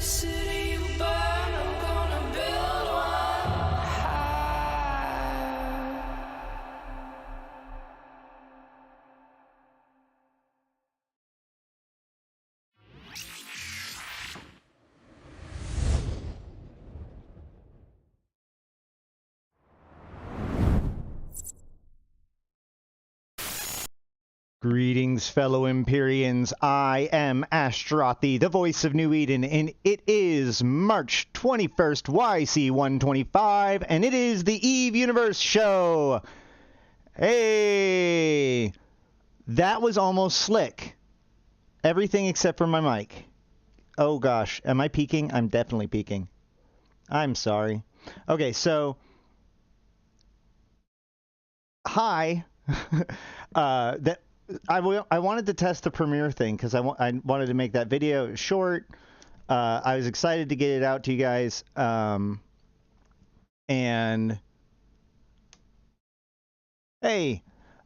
city you burn, I'm gonna build one high. Greetings, fellow Empyreans. I am Ashtarothi, the voice of New Eden, and it is March 21st, YC125, and it is the Eve Universe Show. Hey! That was almost slick. Everything except for my mic. Oh gosh, am I peaking? I'm definitely peaking. I'm sorry. Okay, so... Hi. I wanted to test the Premiere thing because I wanted to make that video short. I was excited to get it out to you guys. And hey,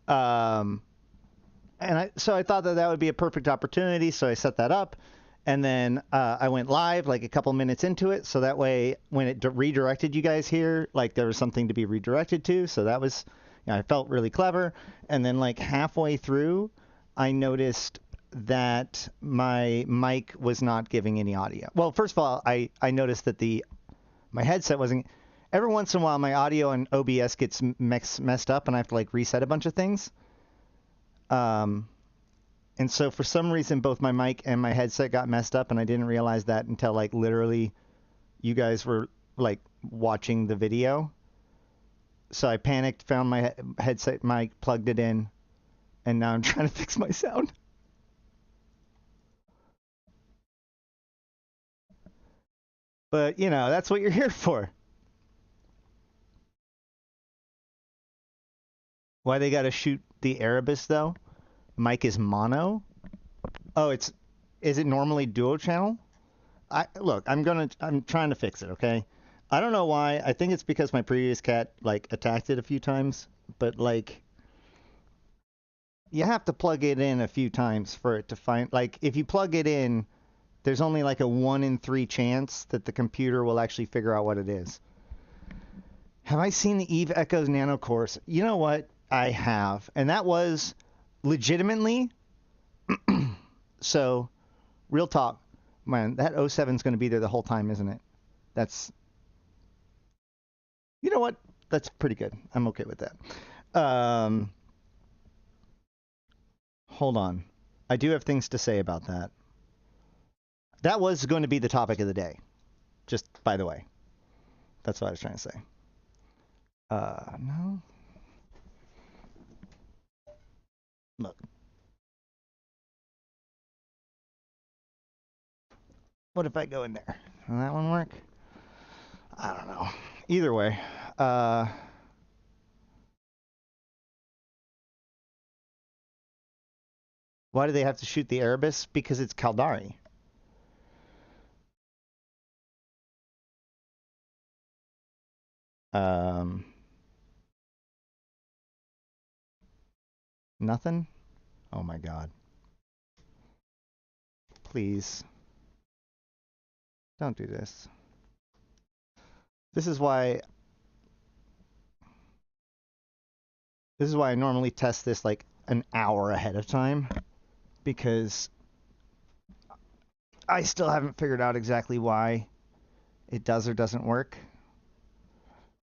so I thought that would be a perfect opportunity. So I set that up, and then I went live like a couple minutes into it. So that way, when it redirected you guys here, like there was something to be redirected to. So that was. I felt really clever, and then like halfway through, I noticed that my mic was not giving any audio. Well, first of all, I noticed that my headset wasn't. Every once in a while, my audio and OBS gets messed up, and I have to like reset a bunch of things. And so for some reason, both my mic and my headset got messed up, and I didn't realize that until like literally, you guys were like watching the video. So I panicked, found my headset mic, plugged it in, and now I'm trying to fix my sound. But, you know, that's what you're here for. Why they gotta shoot the Erebus, though? Mic is mono? Oh, is it normally duo channel? Look, I'm trying to fix it, okay? I don't know why. I think it's because my previous cat, like, attacked it a few times. But, like, you have to plug it in a few times for it to find... Like, if you plug it in, there's only, like, a 1 in 3 chance that the computer will actually figure out what it is. Have I seen the Eve Echoes Nano Course? You know what? I have. And that was legitimately... So, real talk. Man, that 07's going to be there the whole time, isn't it? That's... You know what? That's pretty good. I'm okay with that. Hold on. I do have things to say about that. That was going to be the topic of the day. Just by the way. That's what I was trying to say. No. Look. What if I go in there? Will that one work? I don't know. Either way. Why do they have to shoot the Erebus? Because it's Caldari. Nothing? Oh my god. Please. Don't do this. This is why I normally test this like an hour ahead of time, because I still haven't figured out exactly why it does or doesn't work,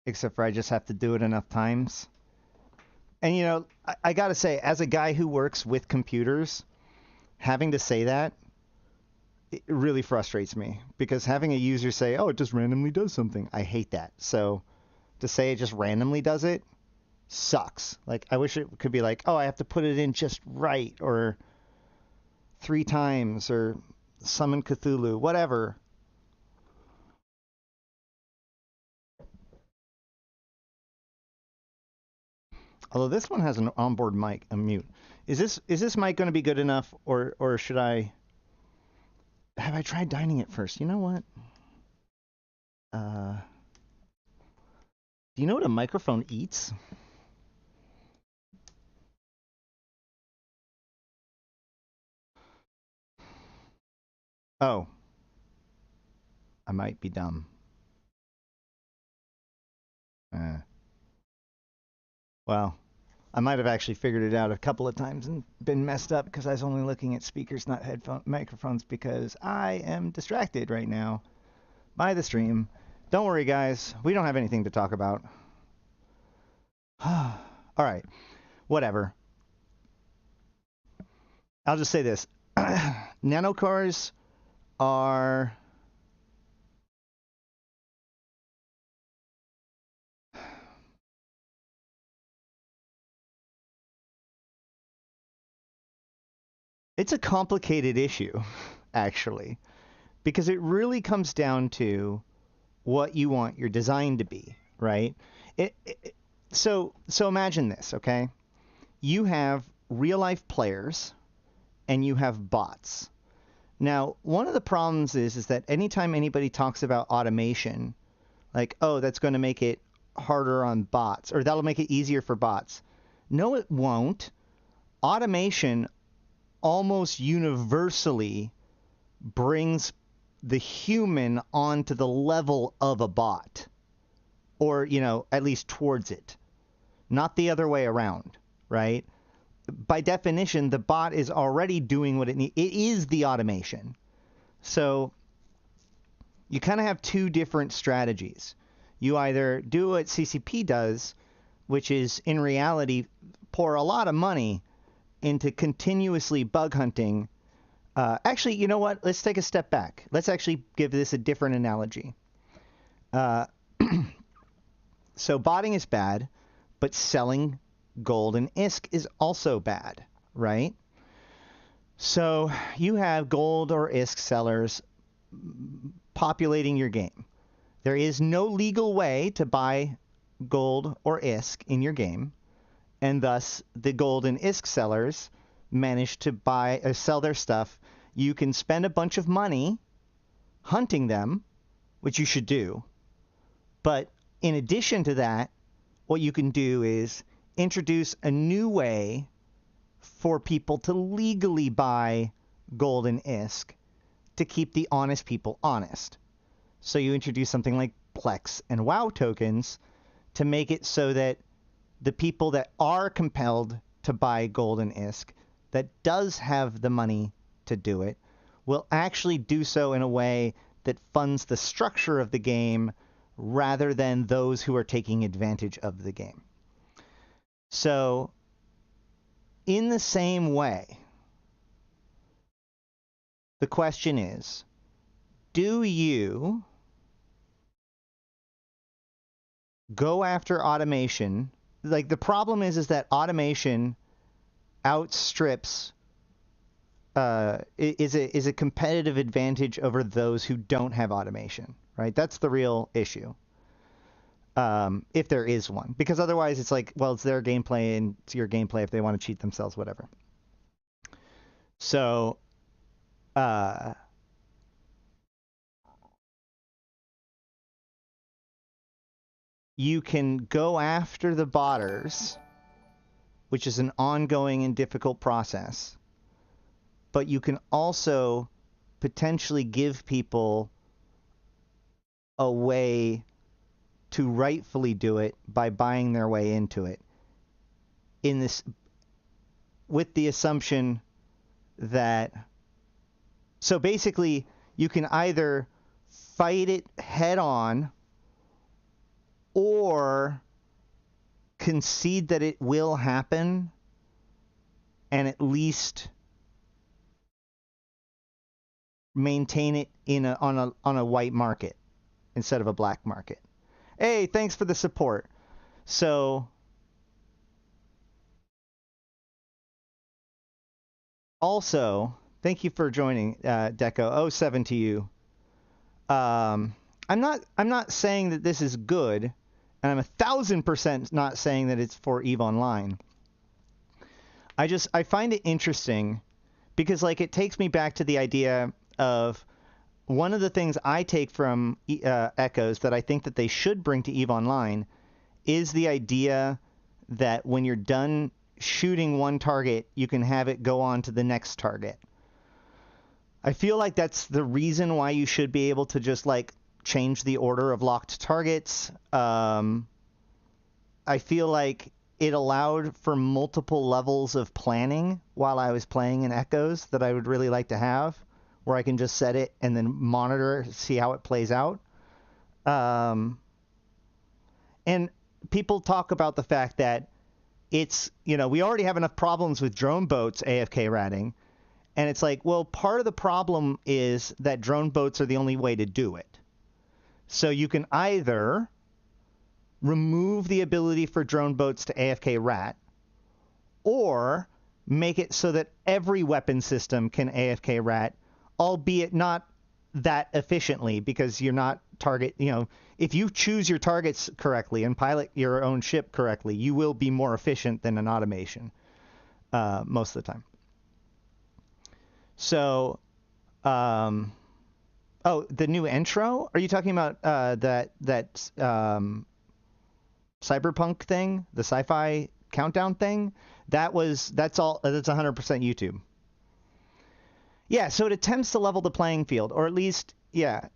except for I just have to do it enough times. And you know, I gotta say, as a guy who works with computers, having to say that, it really frustrates me, because having a user say, oh, it just randomly does something, I hate that. So to say it just randomly does it sucks. Like, I wish it could be like, oh, I have to put it in just right, or 3 times, or summon Cthulhu, whatever. Although this one has an onboard mic, a mute. Is this mic going to be good enough, or should I... Have I tried dining it first? You know what? Do you know what a microphone eats? Oh. I might be dumb. Well, I might have actually figured it out a couple of times and been messed up because I was only looking at speakers, not microphones, because I am distracted right now by the stream. Don't worry, guys. We don't have anything to talk about. All right. Whatever. I'll just say this. Nanocores are... It's a complicated issue, actually, because it really comes down to what you want your design to be, right? So imagine this, okay? You have real-life players, and you have bots. Now, one of the problems is that anytime anybody talks about automation, like, oh, that's going to make it harder on bots, or that'll make it easier for bots. No, it won't. Automation almost universally brings the human onto the level of a bot, or, you know, at least towards it, not the other way around, right? By definition, the bot is already doing what it needs. It is the automation. So you kind of have two different strategies. You either do what CCP does, which is in reality pour a lot of money into continuously bug hunting. Actually, you know what? Let's take a step back. Let's actually give this a different analogy. So botting is bad, but selling gold and ISK is also bad, right? So you have gold or ISK sellers populating your game. There is no legal way to buy gold or ISK in your game, and thus the gold and ISK sellers manage to buy or sell their stuff. You can spend a bunch of money hunting them, which you should do, but in addition to that, what you can do is introduce a new way for people to legally buy gold and ISK to keep the honest people honest. So you introduce something like Plex and WoW tokens to make it so that the people that are compelled to buy gold and ISK, that does have the money to do it, will actually do so in a way that funds the structure of the game rather than those who are taking advantage of the game. So, in the same way, the question is, do you go after automation? Like, the problem is that automation outstrips, is a competitive advantage over those who don't have automation, right? That's the real issue. If there is one. Because otherwise it's like, well, it's their gameplay and it's your gameplay if they want to cheat themselves, whatever. So, you can go after the botters, which is an ongoing and difficult process, but you can also potentially give people a way to rightfully do it by buying their way into it, in this, with the assumption that, so basically you can either fight it head on or concede that it will happen and at least maintain it in on a white market instead of a black market. Hey, thanks for the support. So, also, thank you for joining, Deco. 07 to you. I'm not saying that this is good, and I'm 1,000% not saying that it's for EVE Online. I find it interesting because, like, it takes me back to the idea of one of the things I take from Echoes that I think that they should bring to EVE Online is the idea that when you're done shooting one target, you can have it go on to the next target. I feel like that's the reason why you should be able to just, like, change the order of locked targets. I feel like it allowed for multiple levels of planning while I was playing in Echoes that I would really like to have, where I can just set it and then monitor, see how it plays out. And people talk about the fact that it's, we already have enough problems with drone boats AFK ratting. And it's like, well, part of the problem is that drone boats are the only way to do it. So you can either remove the ability for drone boats to AFK rat, or make it so that every weapon system can AFK rat, albeit not that efficiently, because you're not target, if you choose your targets correctly and pilot your own ship correctly, you will be more efficient than an automation most of the time. So, oh, the new intro? Are you talking about that cyberpunk thing, the sci-fi countdown thing? That's 100% YouTube. Yeah, so it attempts to level the playing field, or at least, yeah.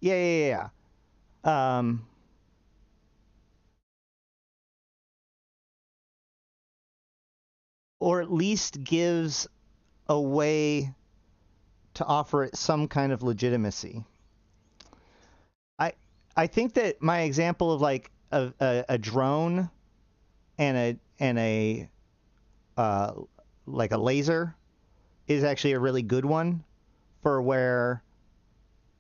Or at least gives a way to offer it some kind of legitimacy. I think that my example of like a drone and a like a laser is actually a really good one for where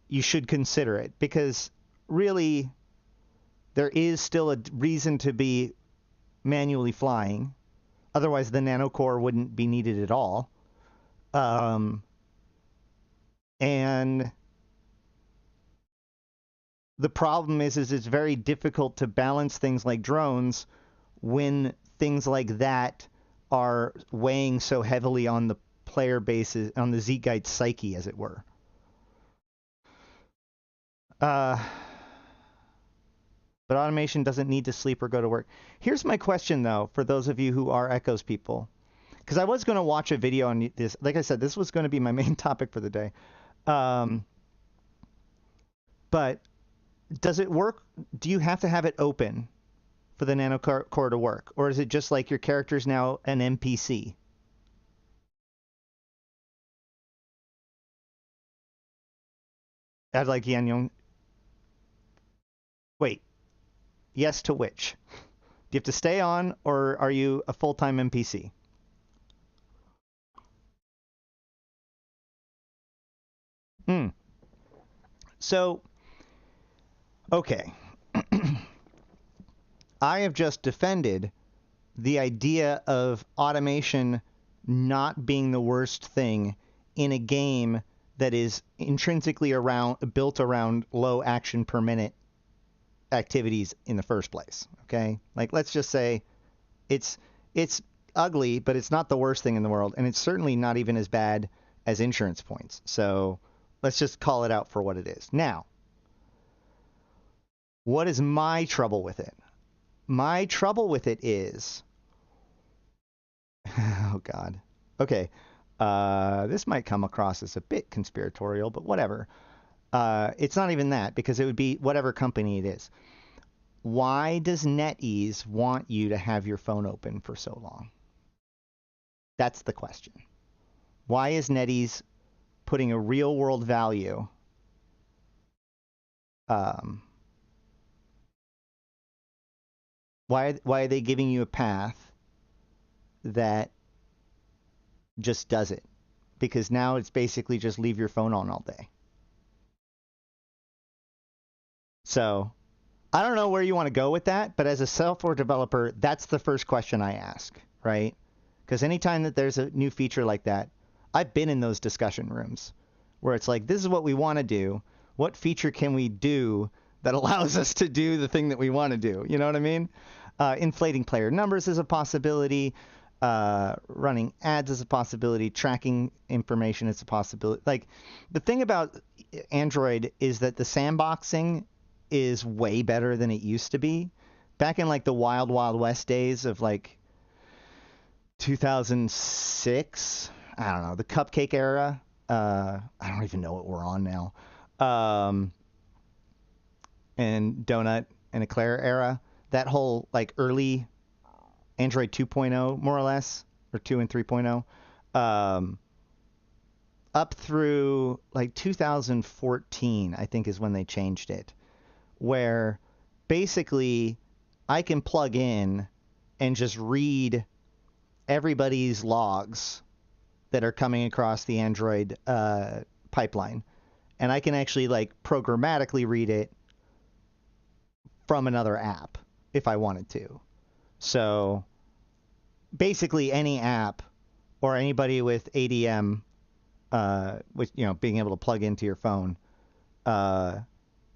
you should consider it, because really there is still a reason to be manually flying. Otherwise the nanocore wouldn't be needed at all. And the problem is it's very difficult to balance things like drones when things like that are weighing so heavily on the player bases, on the Zeekite psyche, as it were. But automation doesn't need to sleep or go to work. Here's my question, though, for those of you who are Echoes people. Because I was going to watch a video on this. Like I said, this was going to be my main topic for the day. But does it work? Do you have to have it open for the nanocore to work? Or is it just like your character's now an NPC? I'd like Yan. Wait. Yes to which? Do you have to stay on, or are you a full-time NPC? So, okay. I have just defended the idea of automation not being the worst thing in a game that is intrinsically built around low action per minute activities in the first place. Okay, like let's just say it's ugly, but it's not the worst thing in the world, and it's certainly not even as bad as insurance points. So let's just call it out for what it is. Now, what is my trouble with it? My trouble with it is, oh God. Okay. This might come across as a bit conspiratorial, but whatever. It's not even that, because it would be whatever company it is. Why does NetEase want you to have your phone open for so long? That's the question. Why is NetEase putting a real world value why are they giving you a path that just does it? Because now it's basically just leave your phone on all day. So I don't know where you want to go with that, but as a software developer, that's the first question I ask, right? Because anytime that there's a new feature like that, I've been in those discussion rooms where it's like, this is what we want to do. What feature can we do that allows us to do the thing that we want to do? You know what I mean? Inflating player numbers is a possibility. Running ads is a possibility. Tracking information is a possibility. Like, the thing about Android is that the sandboxing is way better than it used to be. Back in like the Wild Wild West days of like 2006, I don't know, the Cupcake era. I don't even know what we're on now. and Donut and Eclair era, that whole like early Android 2.0 more or less, or 2 and 3.0, up through like 2014, I think is when they changed it, where basically I can plug in and just read everybody's logs that are coming across the Android pipeline. And I can actually like programmatically read it from another app if I wanted to. So basically any app or anybody with ADM, with, you know, being able to plug into your phone,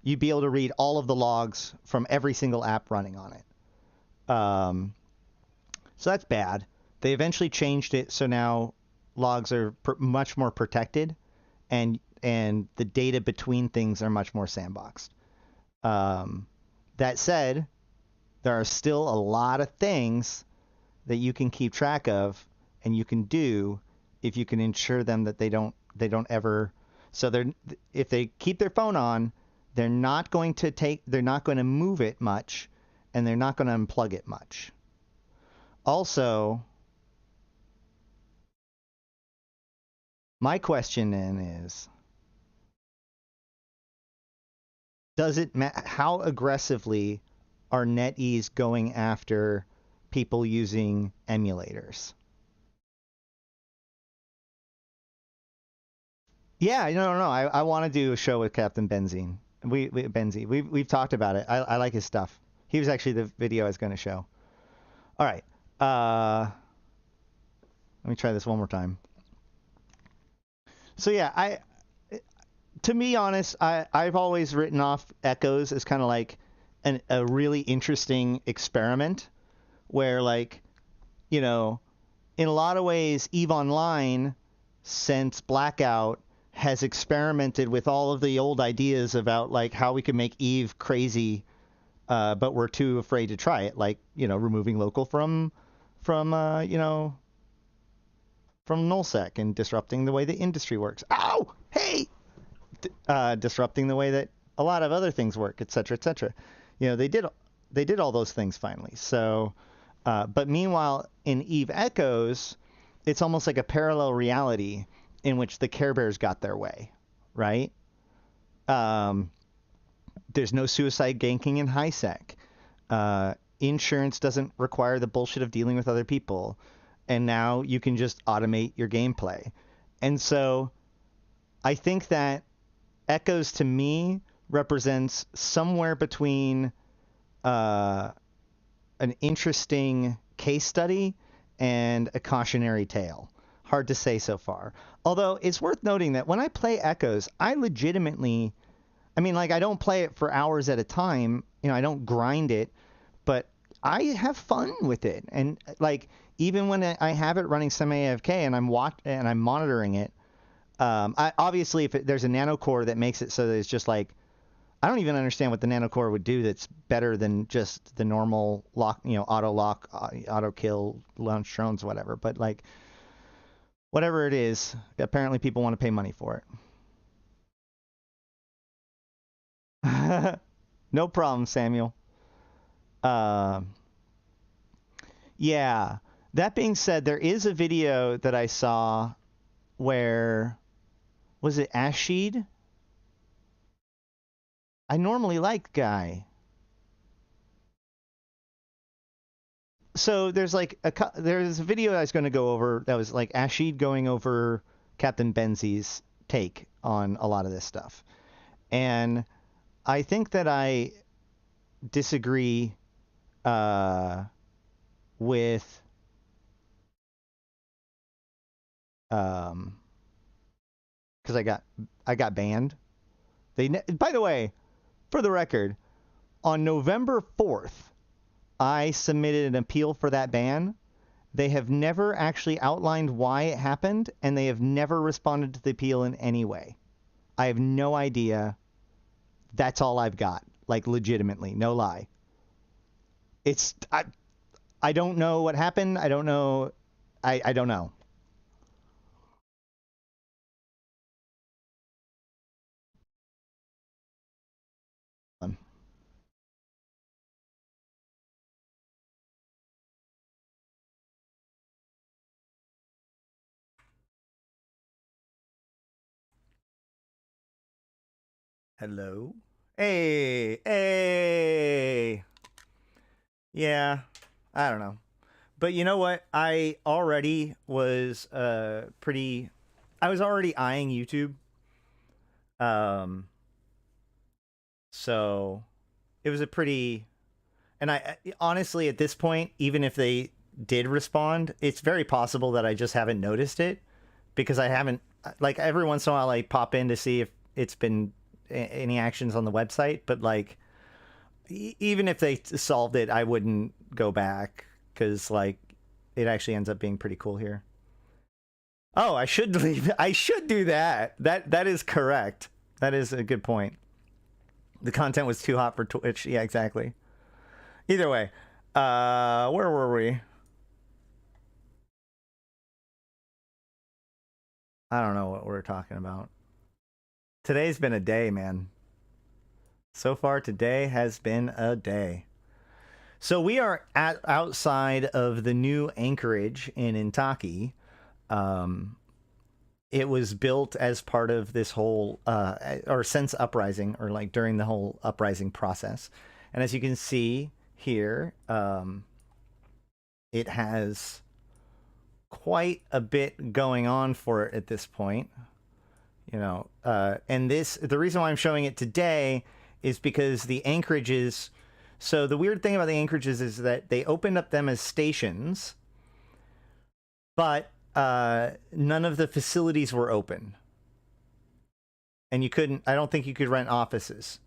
you'd be able to read all of the logs from every single app running on it. So that's bad. They eventually changed it so now logs are much more protected, and the data between things are much more sandboxed. That said, there are still a lot of things that you can keep track of and you can do if you can ensure them that they don't ever. So if they keep their phone on, they're not going to move it much, and they're not going to unplug it much. Also, my question then is, how aggressively are NetEase going after people using emulators? Yeah, no. I want to do a show with Captain Benzine. We've talked about it. I like his stuff. He was actually the video I was going to show. All right. Let me try this one more time. So yeah, to be honest, I've always written off Echoes as kind of like a really interesting experiment where, like, you know, in a lot of ways, EVE Online, since Blackout, has experimented with all of the old ideas about like how we can make EVE crazy, but we're too afraid to try it. Like, you know, removing local from nullsec and disrupting the way the industry works. Ow! Hey! Disrupting the way that a lot of other things work, et cetera, et cetera. You know, they did all those things finally. So, but meanwhile, in EVE Echoes, it's almost like a parallel reality in which the Care Bears got their way, right? There's no suicide ganking in HiSec. Insurance doesn't require the bullshit of dealing with other people. And now you can just automate your gameplay. And so I think that Echoes to me represents somewhere between an interesting case study and a cautionary tale. Hard to say so far. Although it's worth noting that when I play Echoes, I legitimately, I mean, like, I don't play it for hours at a time. You know, I don't grind it, but I have fun with it. And like, even when I have it running semi-AFK and I'm monitoring it, obviously if there's a nanocore that makes it so that it's just like, I don't even understand what the nanocore would do that's better than just the normal lock, you know, auto lock, auto kill, launch drones, whatever. But like, whatever it is, apparently people want to pay money for it. No problem, Samuel. Yeah. That being said, there is a video that I saw where, was it Ashid? I normally like Guy. So there's like there's a video I was going to go over that was like Ashid going over Captain Benzi's take on a lot of this stuff. And I think that I disagree with because I got banned. By the way, for the record, on November 4th, I submitted an appeal for that ban. They have never actually outlined why it happened, and they have never responded to the appeal in any way. I have no idea. That's all I've got. Like, legitimately, no lie. I don't know what happened. I don't know. I don't know. Hello? Hey! Hey! Yeah, I don't know. But you know what? I already was I was already eyeing YouTube. So it was a pretty, and I honestly at this point, even if they did respond, it's very possible that I just haven't noticed it because I haven't, like, every once in a while I pop in to see if it's been any actions on the website, but like even if they solved it, I wouldn't go back because like it actually ends up being pretty cool here. Oh, I should leave. I should do that. That is correct. That is a good point. The content was too hot for Twitch. Yeah, exactly. Either way, where were we? I don't know what we're talking about. Today's been a day, man. So far, today has been a day. So we are outside of the new Anchorage in Inkaki. It was built as part of this whole, or since Uprising, or like during the whole Uprising process. And as you can see here, it has quite a bit going on for it at this point. You know, and the reason why I'm showing it today is because the anchorages. So the weird thing about the anchorages is that they opened up them as stations, but none of the facilities were open, and I don't think you could rent offices.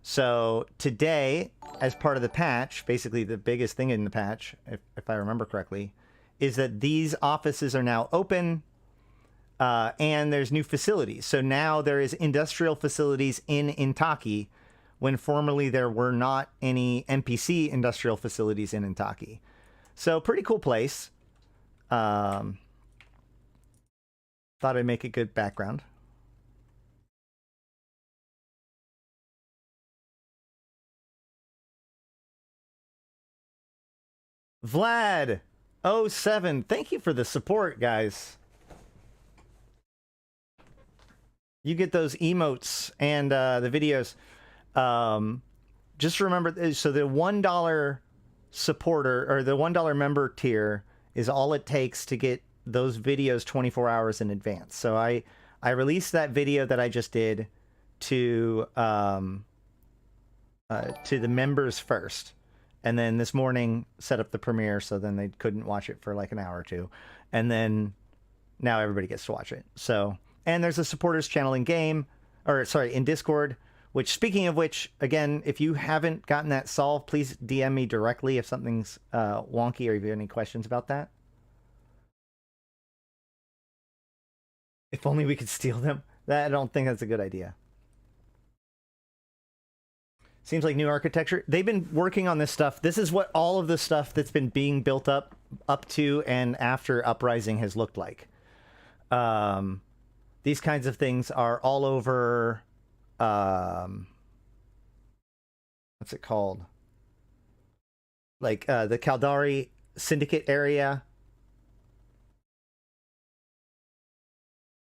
So today, as part of the patch, basically the biggest thing in the patch, if I remember correctly, is that these offices are now open. And there's new facilities. So now there is industrial facilities in Inkaki, when formerly there were not any NPC industrial facilities in Inkaki. So pretty cool place. Thought I'd make a good background. Vlad07, thank you for the support, guys. You get those emotes and the videos. Just remember, so the $1 supporter or the $1 member tier is all it takes to get those videos 24 hours in advance. So I released that video that I just did to the members first, and then this morning set up the premiere so then they couldn't watch it for like an hour or two, and then now everybody gets to watch it. So. And there's a supporters channel in game, or sorry, in Discord, which, speaking of which, again, if you haven't gotten that solved, please DM me directly if something's wonky or if you have any questions about that. If only we could steal them. I don't think that's a good idea. Seems like new architecture. They've been working on this stuff. This is what all of the stuff that's been being built up to and after Uprising has looked like. These kinds of things are all over, what's it called? Like the Caldari Syndicate area.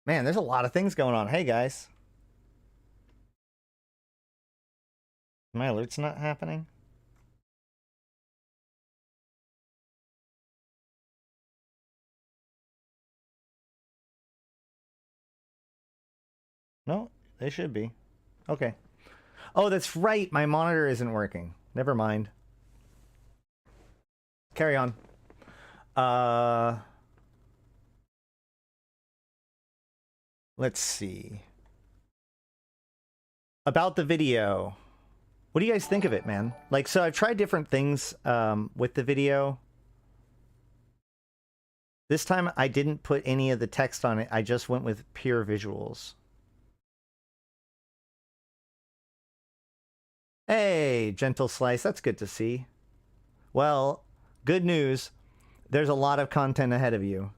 Man, there's a lot of things going on. Hey, guys. My alert's not happening? No, they should be. Okay. Oh, that's right. My monitor isn't working. Never mind. Carry on. Let's see. About the video. What do you guys think of it, man? Like, so I've tried different things with the video. This time I didn't put any of the text on it. I just went with pure visuals. Hey, Gentle Slice, that's good to see. Well, good news. There's a lot of content ahead of you.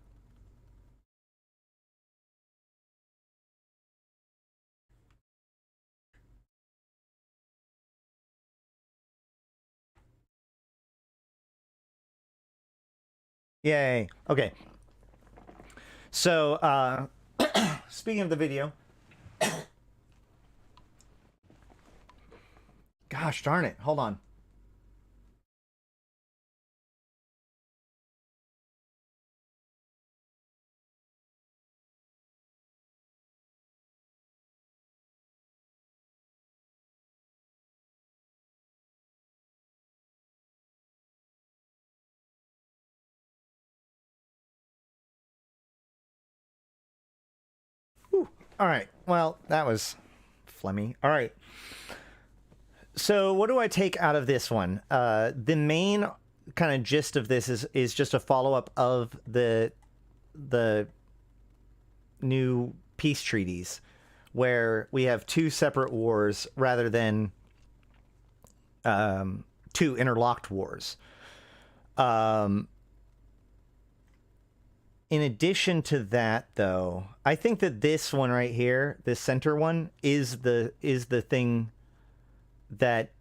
Yay. Okay. So, speaking of the video, Gosh darn it. Hold on. Whew. All right. Well, that was phlegmy. All right. So what do I take out of this one? The main kind of gist of this is just a follow-up of the new peace treaties, where we have two separate wars rather than two interlocked wars. In addition to that, though, I think that this one right here, this center one, is the thing that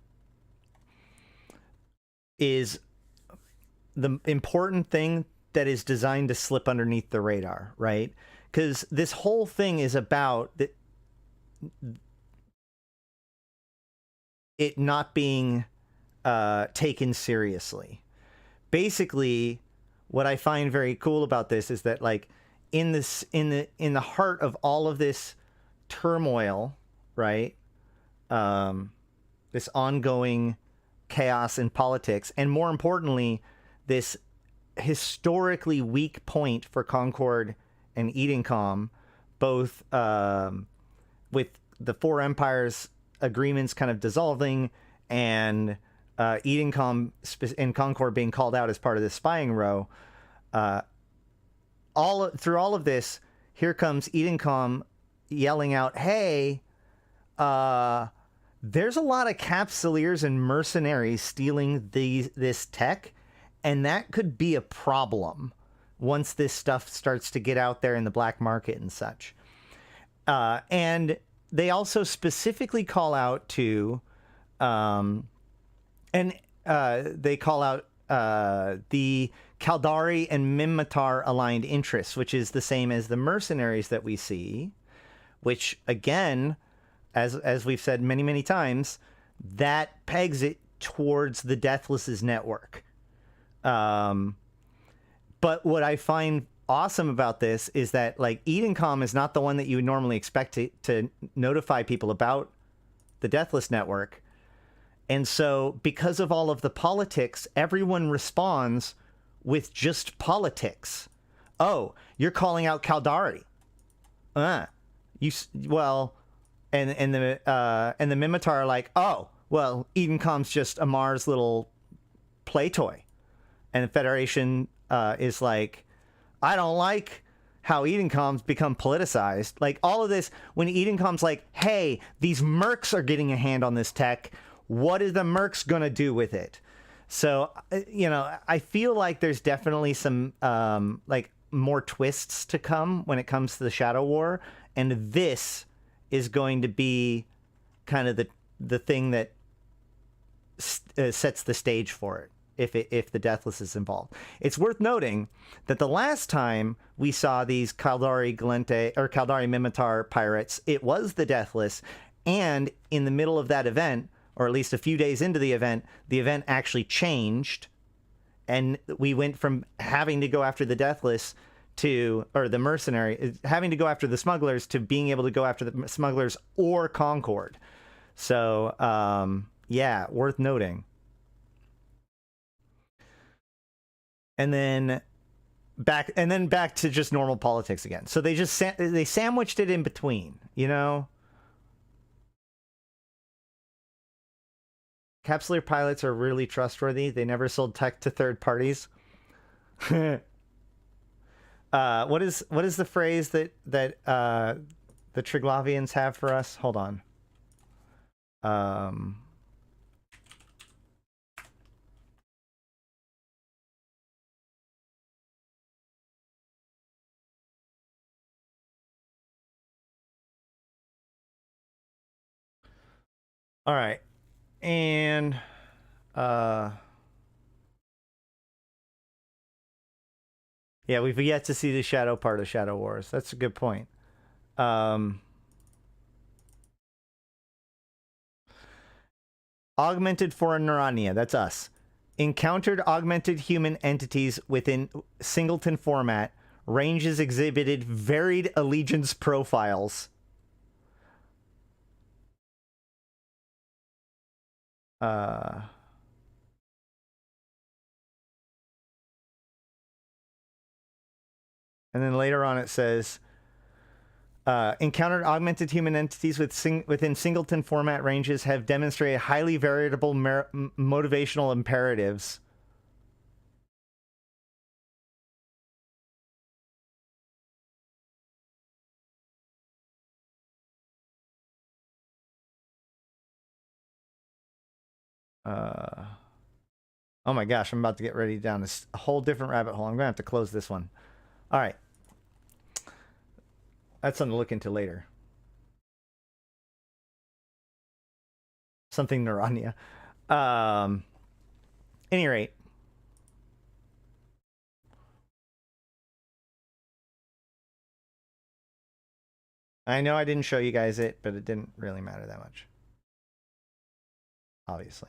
is the important thing that is designed to slip underneath the radar, right? Because this whole thing is about it not being taken seriously. Basically, what I find very cool about this is that, like, in the heart of all of this turmoil, right? This ongoing chaos in politics, and more importantly, this historically weak point for Concord and Edencom, both with the Four Empires agreements kind of dissolving, and Edencom and Concord being called out as part of the spying row. Through all of this, here comes Edencom yelling out, "Hey, there's a lot of capsuleers and mercenaries stealing this tech, and that could be a problem once this stuff starts to get out there in the black market and such." And they also specifically call out to, they call out the Caldari and Minmatar aligned interests, which is the same as the mercenaries that we see, which, again, as we've said many, many times, that pegs it towards the Deathless's network. But what I find awesome about this is that, like, Edencom is not the one that you would normally expect to notify people about the Deathless network. And so, because of all of the politics, everyone responds with just politics. Oh, you're calling out Caldari. And the Minmatar are like, oh, well, Edencom's just Amar's little play toy. And the Federation is like, I don't like how Edencom's become politicized. Like, all of this, when Edencom's like, hey, these mercs are getting a hand on this tech, what is the mercs going to do with it? So, I feel like there's definitely some, like, more twists to come when it comes to the Shadow War. And this is going to be kind of the thing that sets the stage for it, if the Deathless is involved. It's worth noting that the last time we saw these Caldari Gallente or Caldari Minmatar pirates, it was the Deathless, and in the middle of that event, or at least a few days into the event actually changed, and we went from having to go after the Deathless or the mercenary, having to go after the smugglers, to being able to go after the smugglers or Concord. So, yeah, worth noting. And then back to just normal politics again. So they just they sandwiched it in between, Capsuleer pilots are really trustworthy. They never sold tech to third parties. What is the phrase that the Triglavians have for us? Hold on. All right. And yeah, we've yet to see the shadow part of Shadow Wars. That's a good point. Augmented foreign Narania, that's us. Encountered augmented human entities within singleton format. Ranges exhibited varied allegiance profiles. And then later on it says, encountered augmented human entities within singleton format ranges have demonstrated highly variable motivational imperatives. Oh my gosh, I'm about to get ready down this a whole different rabbit hole. I'm gonna have to close this one. All right. That's something to look into later. Something Narania. Any rate. I know I didn't show you guys it, but it didn't really matter that much. Obviously.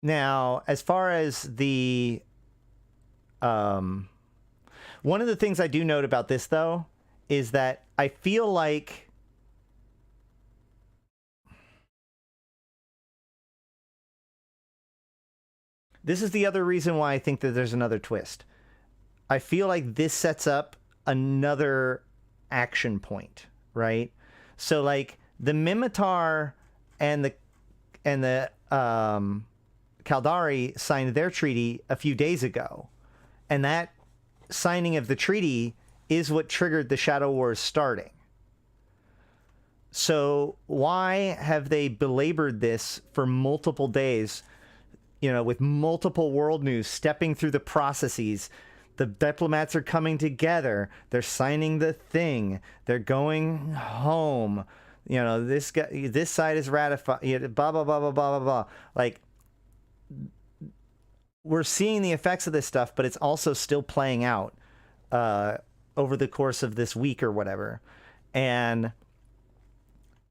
Now, as far as the one of the things I do note about this, though, is that I feel like this is the other reason why I think that there's another twist. I feel like this sets up another action point, right? So, like, the Minmatar and the Caldari signed their treaty a few days ago, and that signing of the treaty is what triggered the Shadow Wars starting. So why have they belabored this for multiple days, you know, with multiple world news stepping through the processes? The diplomats are coming together. They're signing the thing. They're going home. You know, this side is ratified. Blah, blah, blah, blah, blah, blah, blah. Like, we're seeing the effects of this stuff, but it's also still playing out over the course of this week or whatever. And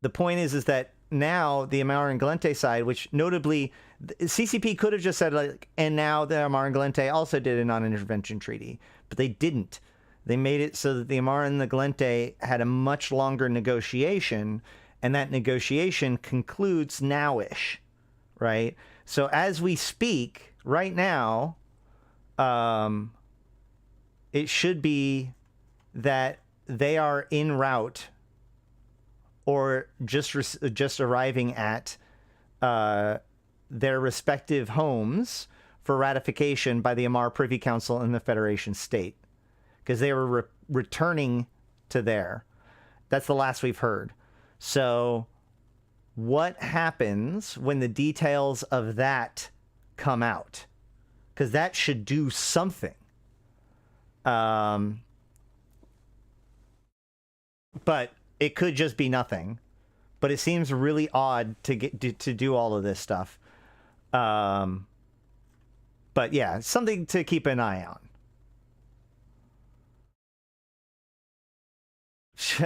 the point is that now the Alohn Gardner side, which notably CCP could have just said, like, and now the Alohn Gardner also did a non-intervention treaty, but they didn't. They made it so that the Alohn Gardner had a much longer negotiation, and that negotiation concludes now-ish, right? So as we speak right now, it should be that they are en route or just arriving at their respective homes for ratification by the Amar Privy Council and the Federation State, because they were returning to there. That's the last we've heard. So what happens when the details of that come out? Because that should do something. But it could just be nothing. But it seems really odd to do all of this stuff. But yeah, something to keep an eye on.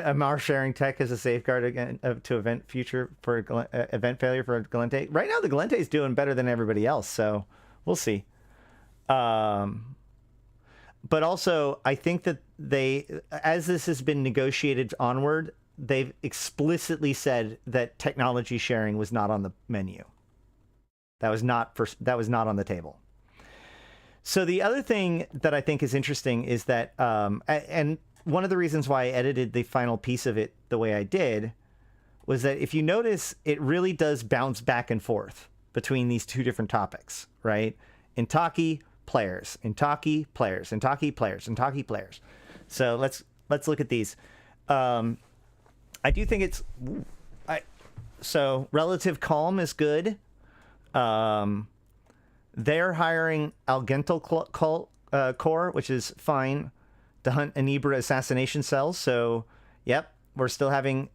Amar sharing tech as a safeguard again to event failure for Gallente. Right now, the Gallente is doing better than everybody else, so we'll see. But also, I think that as this has been negotiated onward, they've explicitly said that technology sharing was not on the menu. That was not on the table. So the other thing that I think is interesting is that, and one of the reasons why I edited the final piece of it the way I did was that if you notice, it really does bounce back and forth between these two different topics, right? Inkaki players, Inkaki players, Inkaki players, Inkaki players. So let's look at these. I do think so relative calm is good. They're hiring Algental Corps, which is fine, to hunt Anibra assassination cells. So, yep, we're still having...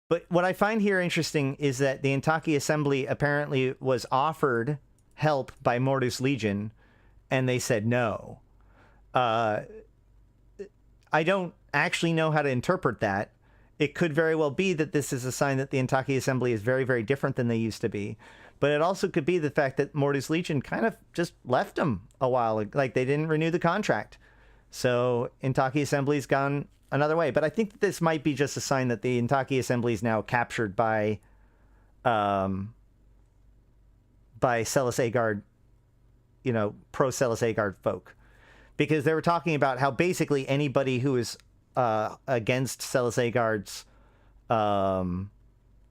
But what I find here interesting is that the Inkaki Assembly apparently was offered help by Mordu's Legion, and they said no. I I don't actually know how to interpret that. It could very well be that this is a sign that the Inkaki Assembly is very, very different than they used to be. But it also could be the fact that Mortis Legion kind of just left them a while. Like, they didn't renew the contract. So Inkaki Assembly's gone another way. But I think that this might be just a sign that the Inkaki Assembly is now captured by Celes Agard, you know, pro-Celes Agard folk. Because they were talking about how basically anybody who is against Celes Agard's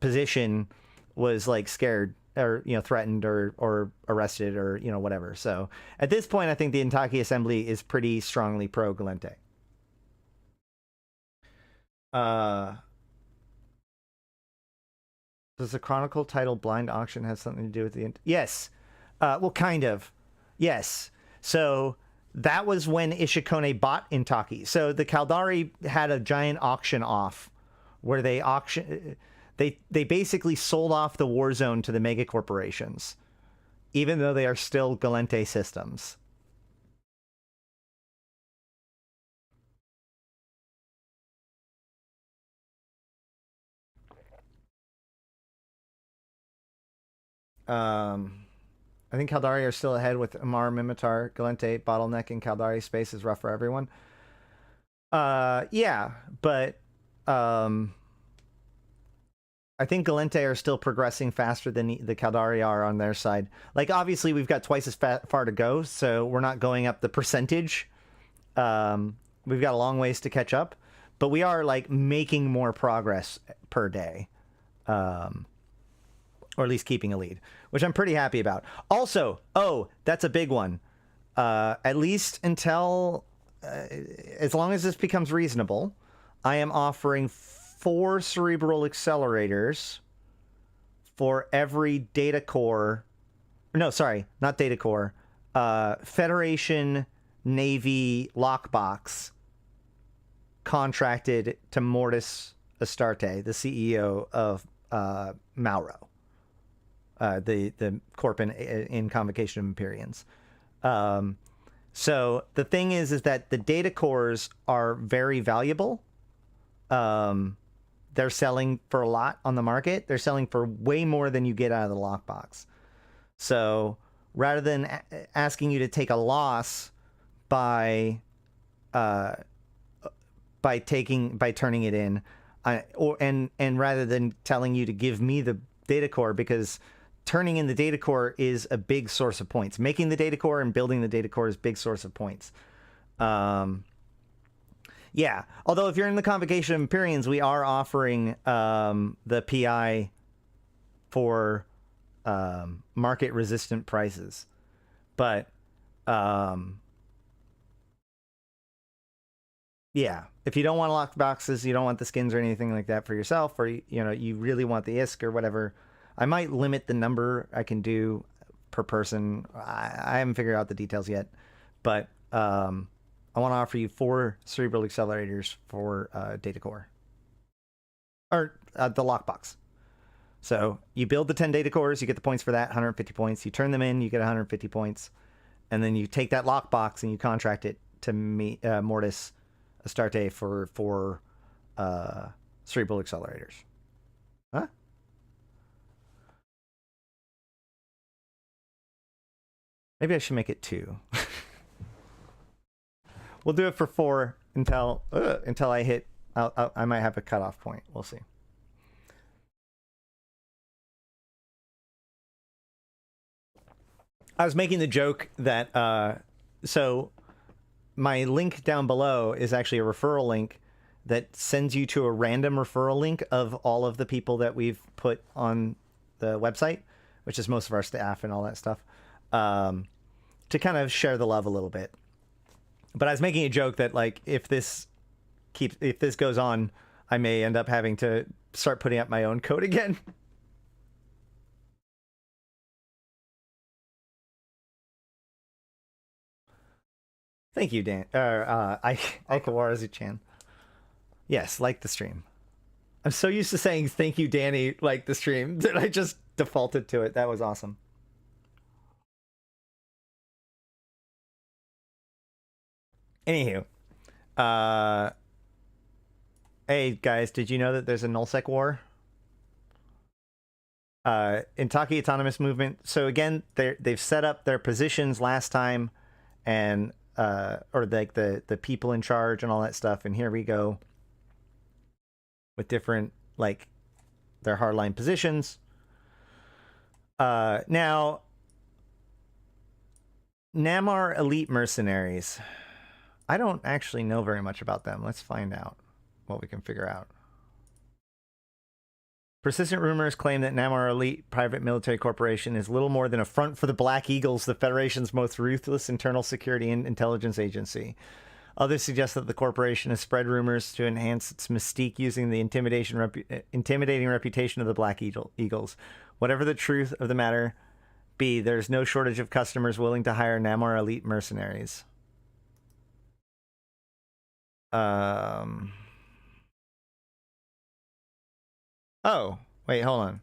position was, like, scared or, you know, threatened or arrested or, you know, whatever. So at this point, I think the Inkaki Assembly is pretty strongly pro-Gallente. Does the Chronicle title Blind Auction have something to do with the... Yes. Well, kind of. Yes. So that was when Ishikone bought Inkaki. So the Caldari had a giant auction off where they they basically sold off the war zone to the mega corporations, even though they are still Gallente systems. I think Caldari are still ahead with Amar, Mimitar, Gallente, Bottleneck, and Caldari space is rough for everyone. Yeah, but I think Gallente are still progressing faster than the Caldari are on their side. Like, obviously, we've got twice as far to go, so we're not going up the percentage. We've got a long ways to catch up, but we are, like, making more progress per day. Or at least keeping a lead, which I'm pretty happy about. Also, that's a big one. At least until, as long as this becomes reasonable, I am offering 4 cerebral accelerators for every data core. No, sorry, not data core. Federation Navy lockbox contracted to Mortis Astarte, the CEO of Mauro. The corp in Convocation of Empyreans. So the thing is that the data cores are very valuable. They're selling for a lot on the market. They're selling for way more than you get out of the lockbox. So rather than asking you to take a loss by turning it in, and rather than telling you to give me the data core, because turning in the data core is a big source of points. Making the data core and building the data core is a big source of points. Yeah. Although if you're in the Convocation of Empyreans, we are offering the PI for market resistant prices. But yeah, if you don't want locked boxes, you don't want the skins or anything like that for yourself, or you know, you really want the ISK or whatever, I might limit the number I can do per person. I haven't figured out the details yet, but I want to offer you 4 cerebral accelerators for data core, or the lockbox. So you build the 10 data cores, you get the points for that, 150 points. You turn them in, you get 150 points, and then you take that lockbox and you contract it to Mortis Astarte for 4 cerebral accelerators. Huh? Maybe I should make it 2. We'll do it for 4 until I hit. I might have a cutoff point. We'll see. I was making the joke that so my link down below is actually a referral link that sends you to a random referral link of all of the people that we've put on the website, which is most of our staff and all that stuff. To kind of share the love a little bit. But I was making a joke that, like, if this goes on, I may end up having to start putting up my own code again. Thank you, Dan. Aikawarazu Chan. Yes, like the stream. I'm so used to saying thank you, Danny, like the stream, that I just defaulted to it. That was awesome. Anywho, Hey guys, did you know that there's a nullsec war? Inkaki Autonomous Movement. So again, they've set up their positions last time, and or like the people in charge and all that stuff. And here we go with different like their hardline positions. Now, Namar Elite Mercenaries. I don't actually know very much about them. Let's find out what we can figure out. Persistent rumors claim that Namar Elite Private Military Corporation is little more than a front for the Black Eagles, the Federation's most ruthless internal security and intelligence agency. Others suggest that the corporation has spread rumors to enhance its mystique using the intimidating reputation of the Black Eagles. Whatever the truth of the matter be, there's no shortage of customers willing to hire Namar Elite mercenaries. Oh, wait, hold on.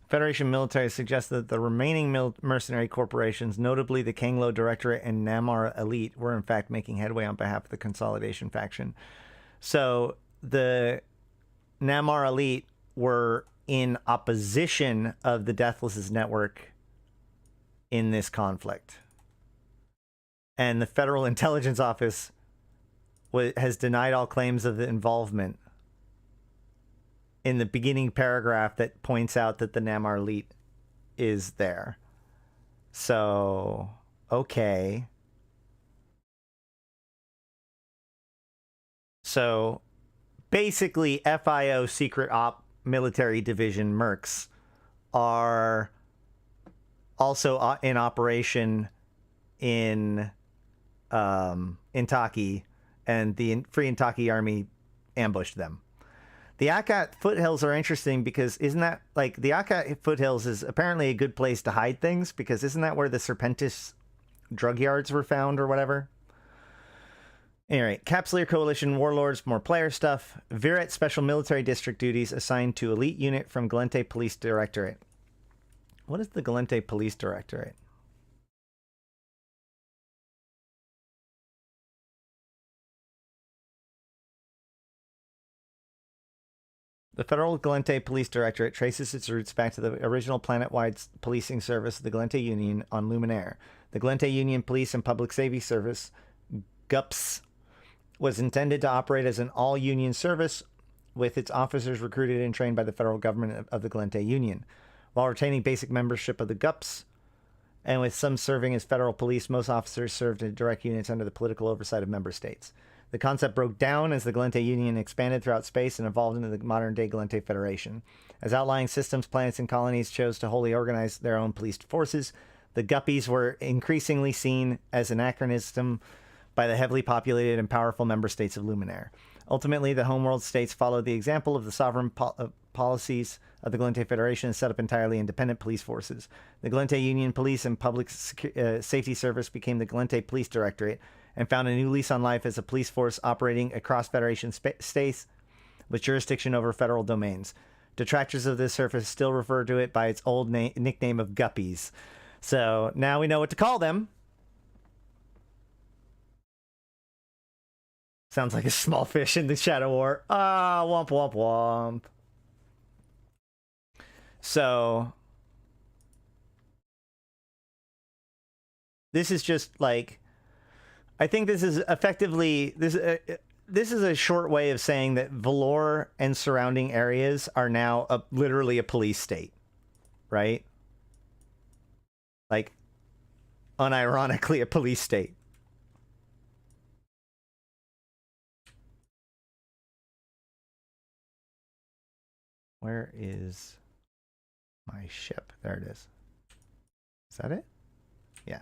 Federation military suggests that the remaining mercenary corporations, notably the Kanglo Directorate and Namar Elite, were in fact making headway on behalf of the Consolidation faction. So the Namar Elite were in opposition of the Deathless's network in this conflict. And the Federal Intelligence Office has denied all claims of involvement in the beginning paragraph that points out that the Namar Elite is there. So, okay. So, basically, FIO Secret Op Military Division Mercs are also in operation in Inkaki, and the Free Inkaki army ambushed them. The Akat foothills are interesting because isn't that like the Akat foothills is apparently a good place to hide things, because isn't that where the Serpentis drug yards were found or whatever? Anyway, Capsuleer Coalition Warlords, more player stuff. Viret Special Military District duties assigned to elite unit from Gallente Police Directorate. What is the Gallente Police Directorate? The Federal Gallente Police Directorate traces its roots back to the original planet-wide policing service of the Gallente Union on Luminaire. The Gallente Union Police and Public Safety Service, GUPS, was intended to operate as an all-union service, with its officers recruited and trained by the federal government of the Gallente Union. While retaining basic membership of the GUPS, and with some serving as federal police, most officers served in direct units under the political oversight of member states. The concept broke down as the Gallente Union expanded throughout space and evolved into the modern-day Gallente Federation. As outlying systems, planets, and colonies chose to wholly organize their own police forces, the Guppies were increasingly seen as an anachronism by the heavily populated and powerful member states of Luminaire. Ultimately, the homeworld states followed the example of the sovereign policies of the Gallente Federation and set up entirely independent police forces. The Gallente Union Police and Public Safety Service became the Gallente Police Directorate, and found a new lease on life as a police force operating across Federation states with jurisdiction over federal domains. Detractors of this service still refer to it by its old nickname of Guppies. So now we know what to call them. Sounds like a small fish in the Shadow War. Ah, womp womp womp. So this is just like, I think this is effectively this is a short way of saying that Valor and surrounding areas are now literally a police state, right? Like, unironically, a police state. Where is my ship? There it is. Is that it? Yeah.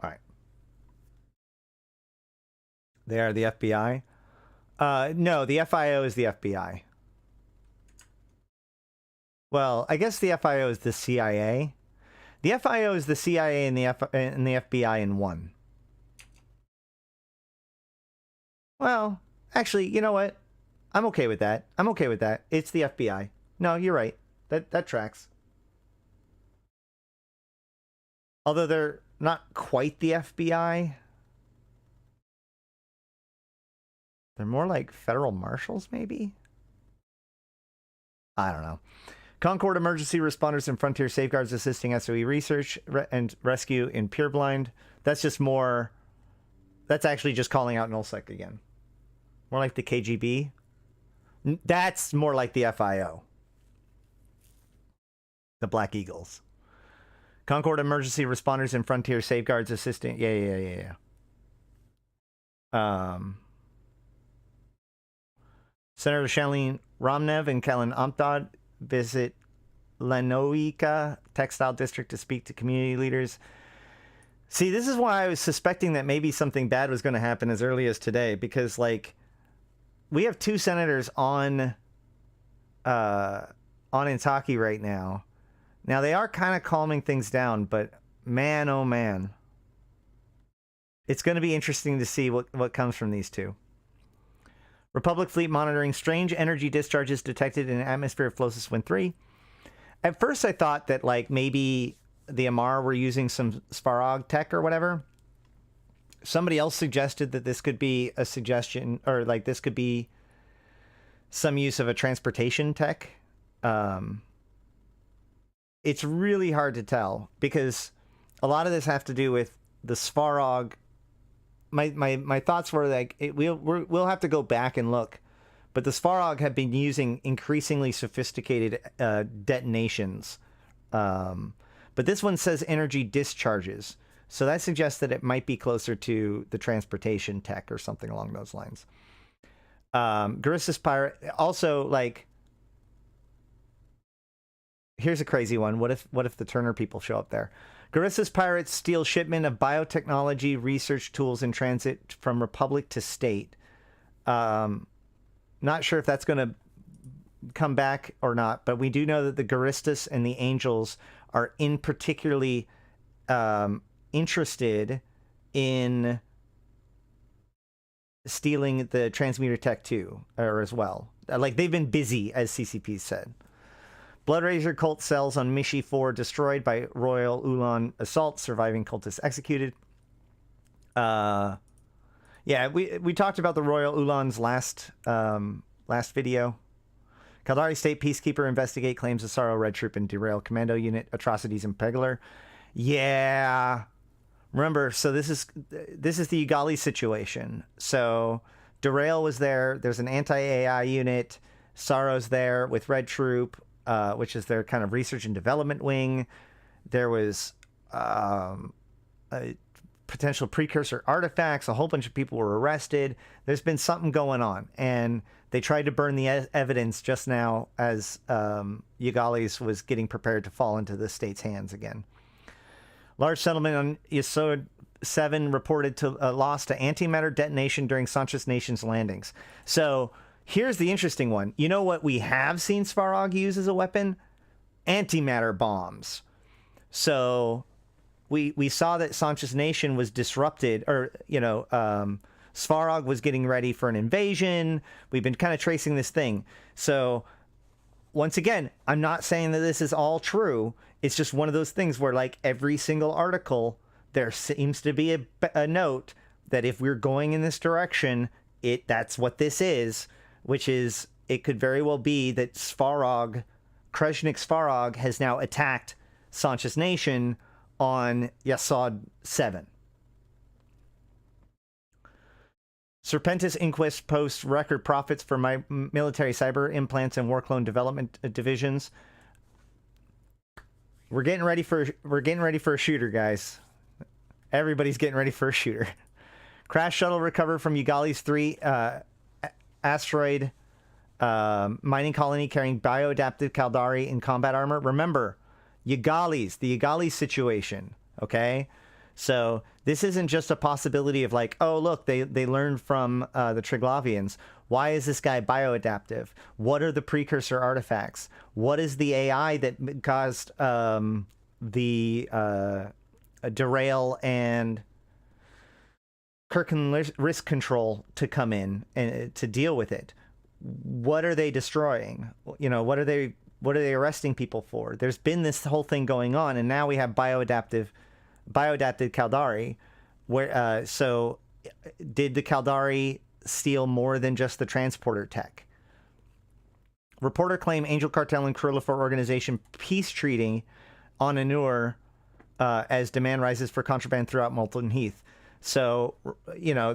All right. They are the FBI. No, the FIO is the FBI. Well, I guess the FIO is the CIA. The FIO is the CIA and the FBI in one. Well, actually, you know what? I'm okay with that. I'm okay with that. It's the FBI. No, you're right. That tracks. Although they're not quite the FBI. They're more like federal marshals, maybe? I don't know. Concord Emergency Responders and Frontier Safeguards assisting SOE research and rescue in Pureblind. That's just more... That's actually just calling out nullsec again. More like the KGB. That's more like the FIO. The Black Eagles. Concord Emergency Responders and Frontier Safeguards assisting... Yeah. Senator Shalene Romnev and Kellen Amtad visit Lenoika Textile District to speak to community leaders. See, this is why I was suspecting that maybe something bad was going to happen as early as today, because, like, we have two senators on Inkaki right now. Now, they are kind of calming things down, but man, oh man. It's going to be interesting to see what comes from these two. Republic Fleet monitoring strange energy discharges detected in atmosphere of Flosis Wind 3. At first, I thought that, like, maybe the Amar were using some Svarog tech or whatever. Somebody else suggested that this could be a suggestion, or, like, this could be some use of a transportation tech. It's really hard to tell, because a lot of this have to do with the Svarog. My thoughts were like we'll have to go back and look, but the Svarog have been using increasingly sophisticated detonations, but this one says energy discharges, so that suggests that it might be closer to the transportation tech or something along those lines. Garissus pirate also, like, here's a crazy one. What if the Turner people show up there? Garissus pirates steal shipment of biotechnology research tools in transit from Republic to State. Not sure if that's going to come back or not, but we do know that the Garistus and the Angels are in particularly interested in stealing the transmuter tech too, or as well. Like, they've been busy, as CCP said. Bloodraiser cult cells on Mishi 4 destroyed by Royal Ulan assault, surviving cultists executed. Yeah, we talked about the Royal Ulans last video. Caldari State Peacekeeper investigate claims of Sorrow Red Troop and derail commando unit atrocities in Pegler. Yeah, remember, so this is the Ugali situation. So derail was there. There's an anti-AI unit. Sorrow's there with Red Troop, which is their kind of research and development wing. There was potential precursor artifacts. A whole bunch of people were arrested. There's been something going on, and they tried to burn the evidence just now as Ugalis was getting prepared to fall into the state's hands again. Large settlement on Yesod 7 reported to loss to antimatter detonation during Sanchez Nation's landings. So here's the interesting one. You know what we have seen Svarog use as a weapon? Antimatter bombs. So we saw that Sanchez Nation was disrupted, or, you know, Svarog was getting ready for an invasion. We've been kind of tracing this thing. So once again, I'm not saying that this is all true. It's just one of those things where, like, every single article, there seems to be a note that if we're going in this direction, that's what this is, which is, it could very well be that Svarog, Krezhnik Svarog, has now attacked Sanchez Nation on Yesod 7. Serpentis Inquest posts record profits for my military cyber implants and war clone development divisions. We're getting ready for a shooter, guys. Everybody's getting ready for a shooter. Crash shuttle recovered from Ugali's 3 asteroid mining colony carrying bioadaptive Caldari in combat armor. Remember, the Ugalis situation, okay? So this isn't just a possibility of, like, oh, look, they learned from the Triglavians. Why is this guy bioadaptive? What are the precursor artifacts? What is the AI that caused the Derail and Kirkin risk control to come in and to deal with it? What are they destroying? You know, what are they arresting people for? There's been this whole thing going on, and now we have bioadapted Caldari. Where so did the Caldari steal more than just the transporter tech? Reporter claim Angel Cartel and Krullifor organization peace treating on Anur as demand rises for contraband throughout Molten Heath. So, you know,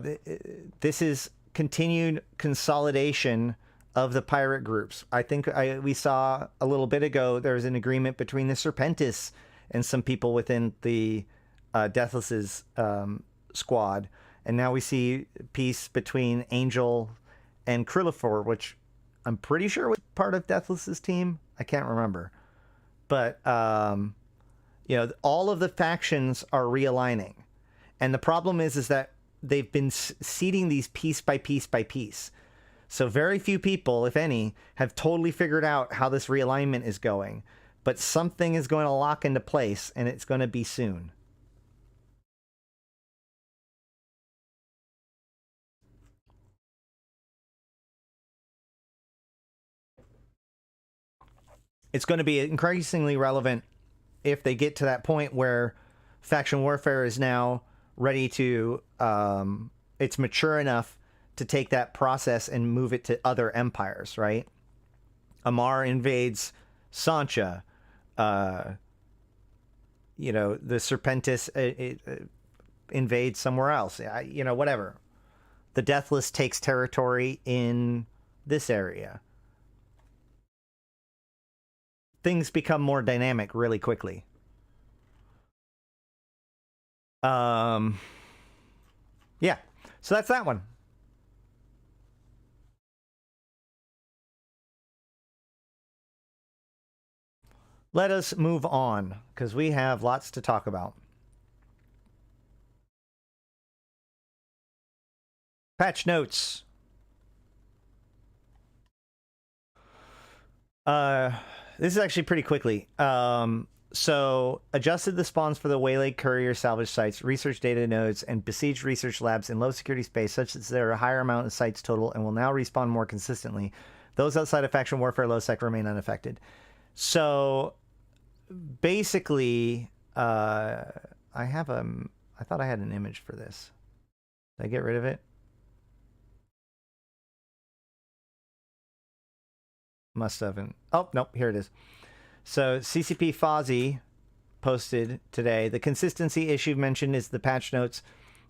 this is continued consolidation of the pirate groups. I think we saw a little bit ago there was an agreement between the Serpentis and some people within the Deathless's squad. And now we see peace between Angel and Krullifor, which I'm pretty sure was part of Deathless's team. I can't remember. But, you know, all of the factions are realigning. And the problem is that they've been seeding these piece by piece by piece. So very few people, if any, have totally figured out how this realignment is going. But something is going to lock into place, and it's going to be soon. It's going to be increasingly relevant if they get to that point where faction warfare is now ready to, it's mature enough to take that process and move it to other empires, right? Amar invades Sancha. You know, the Serpentis invades somewhere else. You know, whatever. The Deathless takes territory in this area. Things become more dynamic really quickly. Yeah, so that's that one. Let us move on, because we have lots to talk about. Patch notes. This is actually pretty quickly. So, adjusted the spawns for the waylaid courier salvage sites, research data nodes, and besieged research labs in low security space, such that there are a higher amount of sites total and will now respawn more consistently. Those outside of faction warfare low sec remain unaffected. So, basically, I thought I had an image for this. Did I get rid of it? Must haven't. Oh, nope, here it is. So CCP Fozzie posted today, the consistency issue mentioned is the patch notes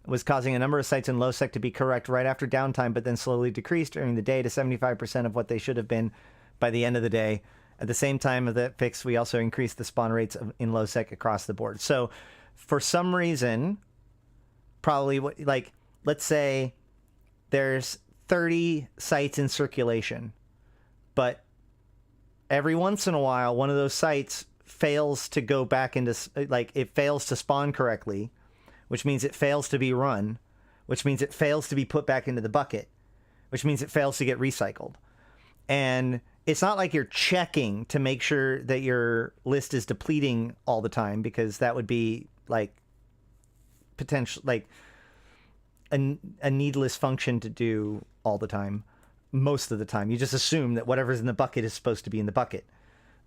was causing a number of sites in low sec to be correct right after downtime, but then slowly decreased during the day to 75% of what they should have been by the end of the day. At the same time of that fix, we also increased the spawn rates in low sec across the board. So for some reason, probably like, let's say there's 30 sites in circulation, but every once in a while, one of those sites fails to go back into, like, it fails to spawn correctly, which means it fails to be run, which means it fails to be put back into the bucket, which means it fails to get recycled. And it's not like you're checking to make sure that your list is depleting all the time, because that would be, like, potential, like, a needless function to do all the time. Most of the time, you just assume that whatever's in the bucket is supposed to be in the bucket.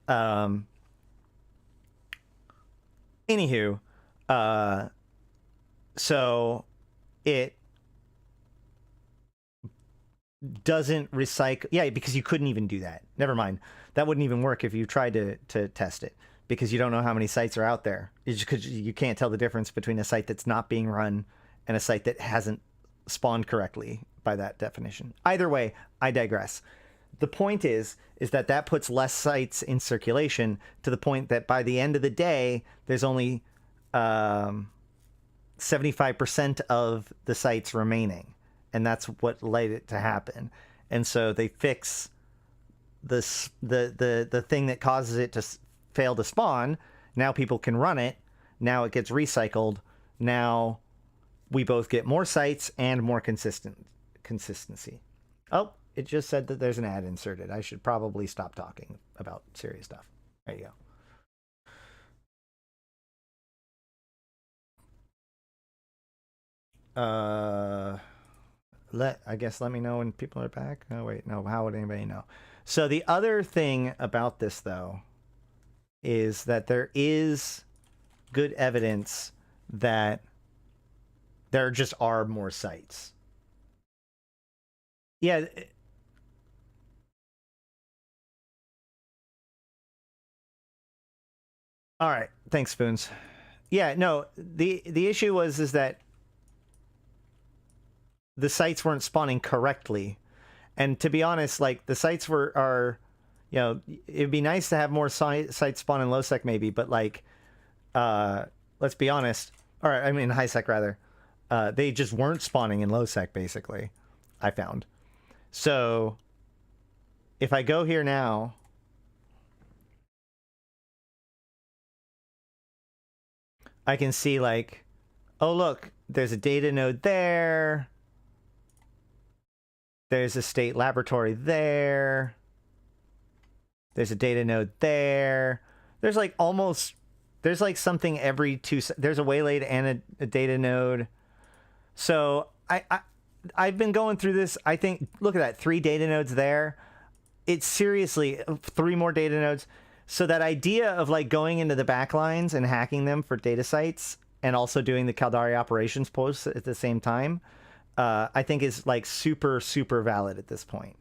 Anywho, so it doesn't recycle. Yeah, because you couldn't even do that. Never mind. That wouldn't even work if you tried to test it, because you don't know how many sites are out there. You can't tell the difference between a site that's not being run and a site that hasn't spawned correctly by that definition. Either way, I digress. The point is that puts less sites in circulation, to the point that by the end of the day, there's only 75% of the sites remaining. And that's what led it to happen. And so they fix this, the thing that causes it to fail to spawn. Now people can run it. Now it gets recycled. Now we both get more sites and more consistency. Oh, it just said that there's an ad inserted. I should probably stop talking about serious stuff. There you go. Let me know when people are back. Oh wait, no, how would anybody know? So the other thing about this though is that there is good evidence that there just are more sites. Yeah. All right, thanks, Spoons. Yeah, no, the issue is that the sites weren't spawning correctly. And to be honest, like the sites are, you know, it'd be nice to have more sites spawn in low sec maybe, but like, let's be honest. All right, I mean high sec rather. They just weren't spawning in low sec basically. I found. So if I go here now, I can see like, oh look, there's a data node there. There's a state laboratory there. There's a data node there. There's like almost, there's like something every two, there's a waylaid and a data node. So I've been going through this. I think, look at that, 3 data nodes there. It's seriously 3 more data nodes. So that idea of like going into the backlines and hacking them for data sites and also doing the Caldari operations posts at the same time, I think is like super, super valid at this point.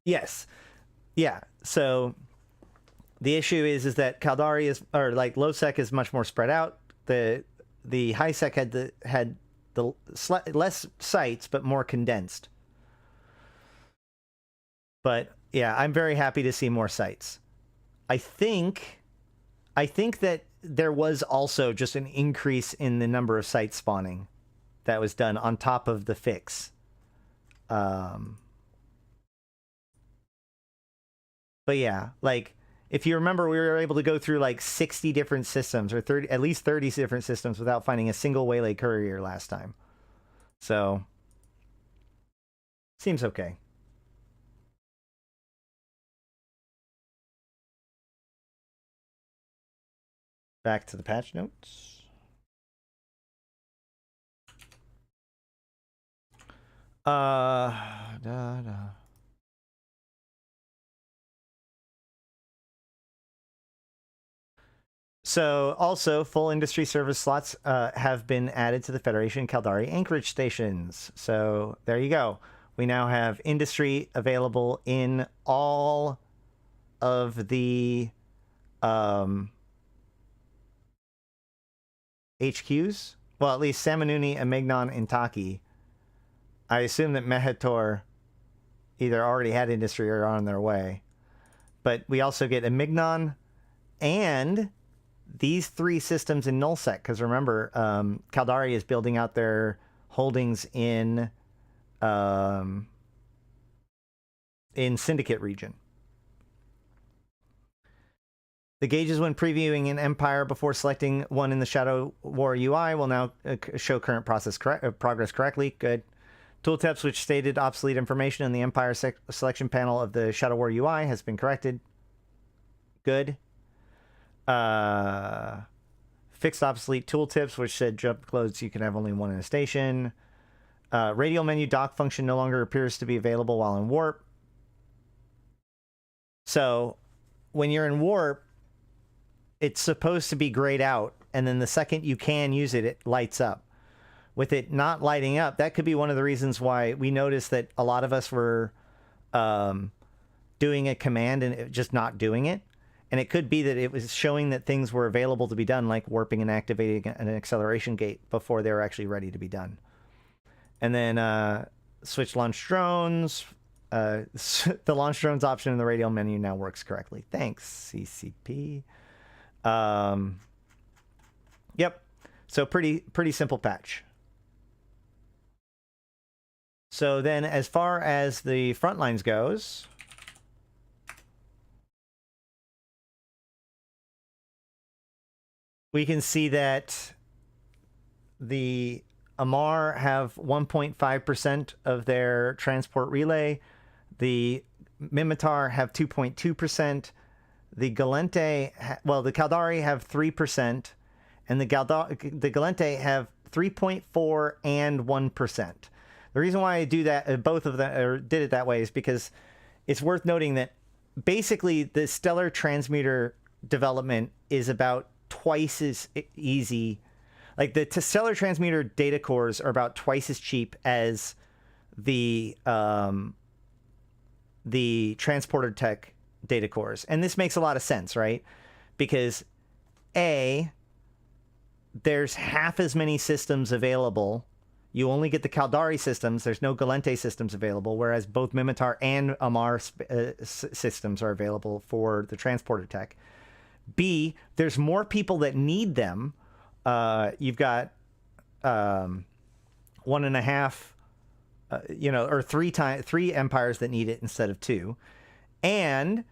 Yes. Yeah. So the issue is that Caldari is, or like low sec is much more spread out. The high sec had the less sites, but more condensed. But yeah, I'm very happy to see more sites. I think that there was also just an increase in the number of sites spawning that was done on top of the fix. But yeah, like if you remember, we were able to go through like 60 different systems or 30, at least 30 different systems without finding a single waylay courier last time. So seems okay. Back to the patch notes. So also full industry service slots have been added to the Federation Caldari Anchorage stations. So there you go. We now have industry available in all of the HQs. Well, at least Samanuni, Amignon, and Taki. I assume that Mehator either already had industry or are on their way. But we also get Amignon and these 3 systems in nullsec, because remember, Caldari is building out their holdings in Syndicate region. The gauges when previewing an Empire before selecting one in the Shadow War UI will now show current progress correctly. Good. Tooltips which stated obsolete information in the Empire selection panel of the Shadow War UI has been corrected. Good. Fixed obsolete tooltips which said jump clothes you can have only one in a station. Radial menu dock function no longer appears to be available while in warp. So when you're in warp, it's supposed to be grayed out, and then the second you can use it, it lights up. With it not lighting up, that could be one of the reasons why we noticed that a lot of us were doing a command and just not doing it. And it could be that it was showing that things were available to be done, like warping and activating an acceleration gate before they were actually ready to be done. And then switch launch drones. The launch drones option in the radial menu now works correctly. Thanks, CCP. Yep. So pretty simple patch. So then as far as the front lines goes, we can see that the Amarr have 1.5% of their transport relay. The Minmatar have 2.2%. The Gallente, the Caldari have 3%, and the Gallente have 3.4 and 1%. The reason why I do that, both of them, or did it that way, is because it's worth noting that basically the stellar transmuter development is about twice as easy. Like the stellar transmuter data cores are about twice as cheap as the transporter tech data cores. And this makes a lot of sense, right? Because A, there's half as many systems available. You only get the Caldari systems. There's no Gallente systems available, whereas both Minmatar and Amarr systems are available for the transporter tech. B, there's more people that need them. You've got 1.5, or three empires that need it instead of 2. And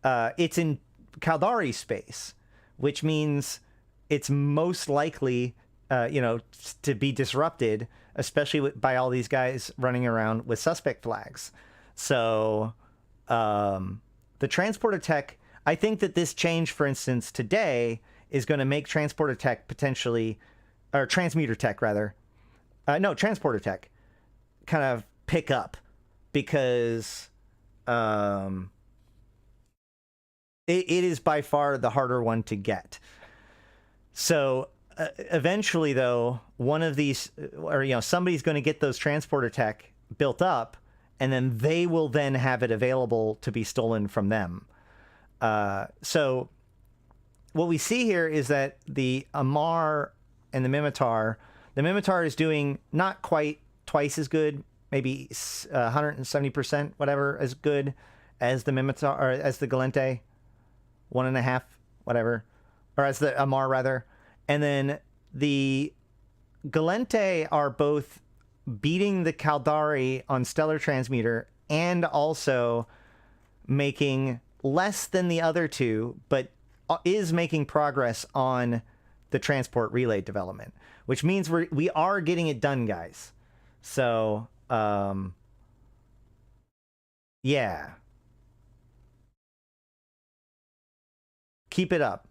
it's in Caldari space, which means it's most likely, to be disrupted, especially by all these guys running around with suspect flags. So the transporter tech, I think that this change, for instance, today is going to make transporter tech potentially, or transmuter tech rather, transporter tech kind of pick up, because it is by far the harder one to get. So eventually, though, one of these, or somebody's going to get those transporter tech built up, and then they will then have it available to be stolen from them. So what we see here is that the Amarr and the Minmatar is doing not quite twice as good, maybe 170%, whatever, as good as the Minmatar, or as the Gallente, 1.5, whatever, or as the Amarr rather. And then the Gallente are both beating the Caldari on stellar transmuter and also making less than the other two, but is making progress on the transport relay development, which means we are getting it done, guys. So yeah, keep it up.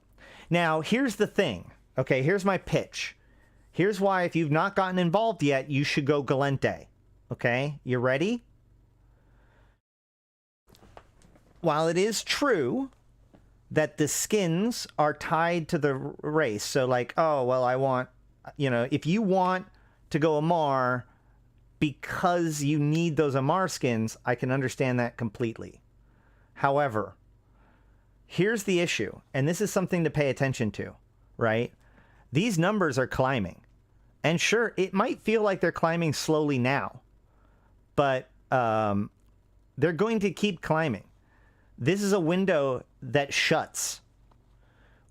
Now here's the thing. Okay, here's my pitch. Here's why, if you've not gotten involved yet, you should go Gallente. Okay, you ready? While it is true that the skins are tied to the race, so like, oh, well, I want, if you want to go Amarr because you need those Amarr skins, I can understand that completely. However, here's the issue, and this is something to pay attention to, right? These numbers are climbing. And sure, it might feel like they're climbing slowly now, but they're going to keep climbing. This is a window that shuts.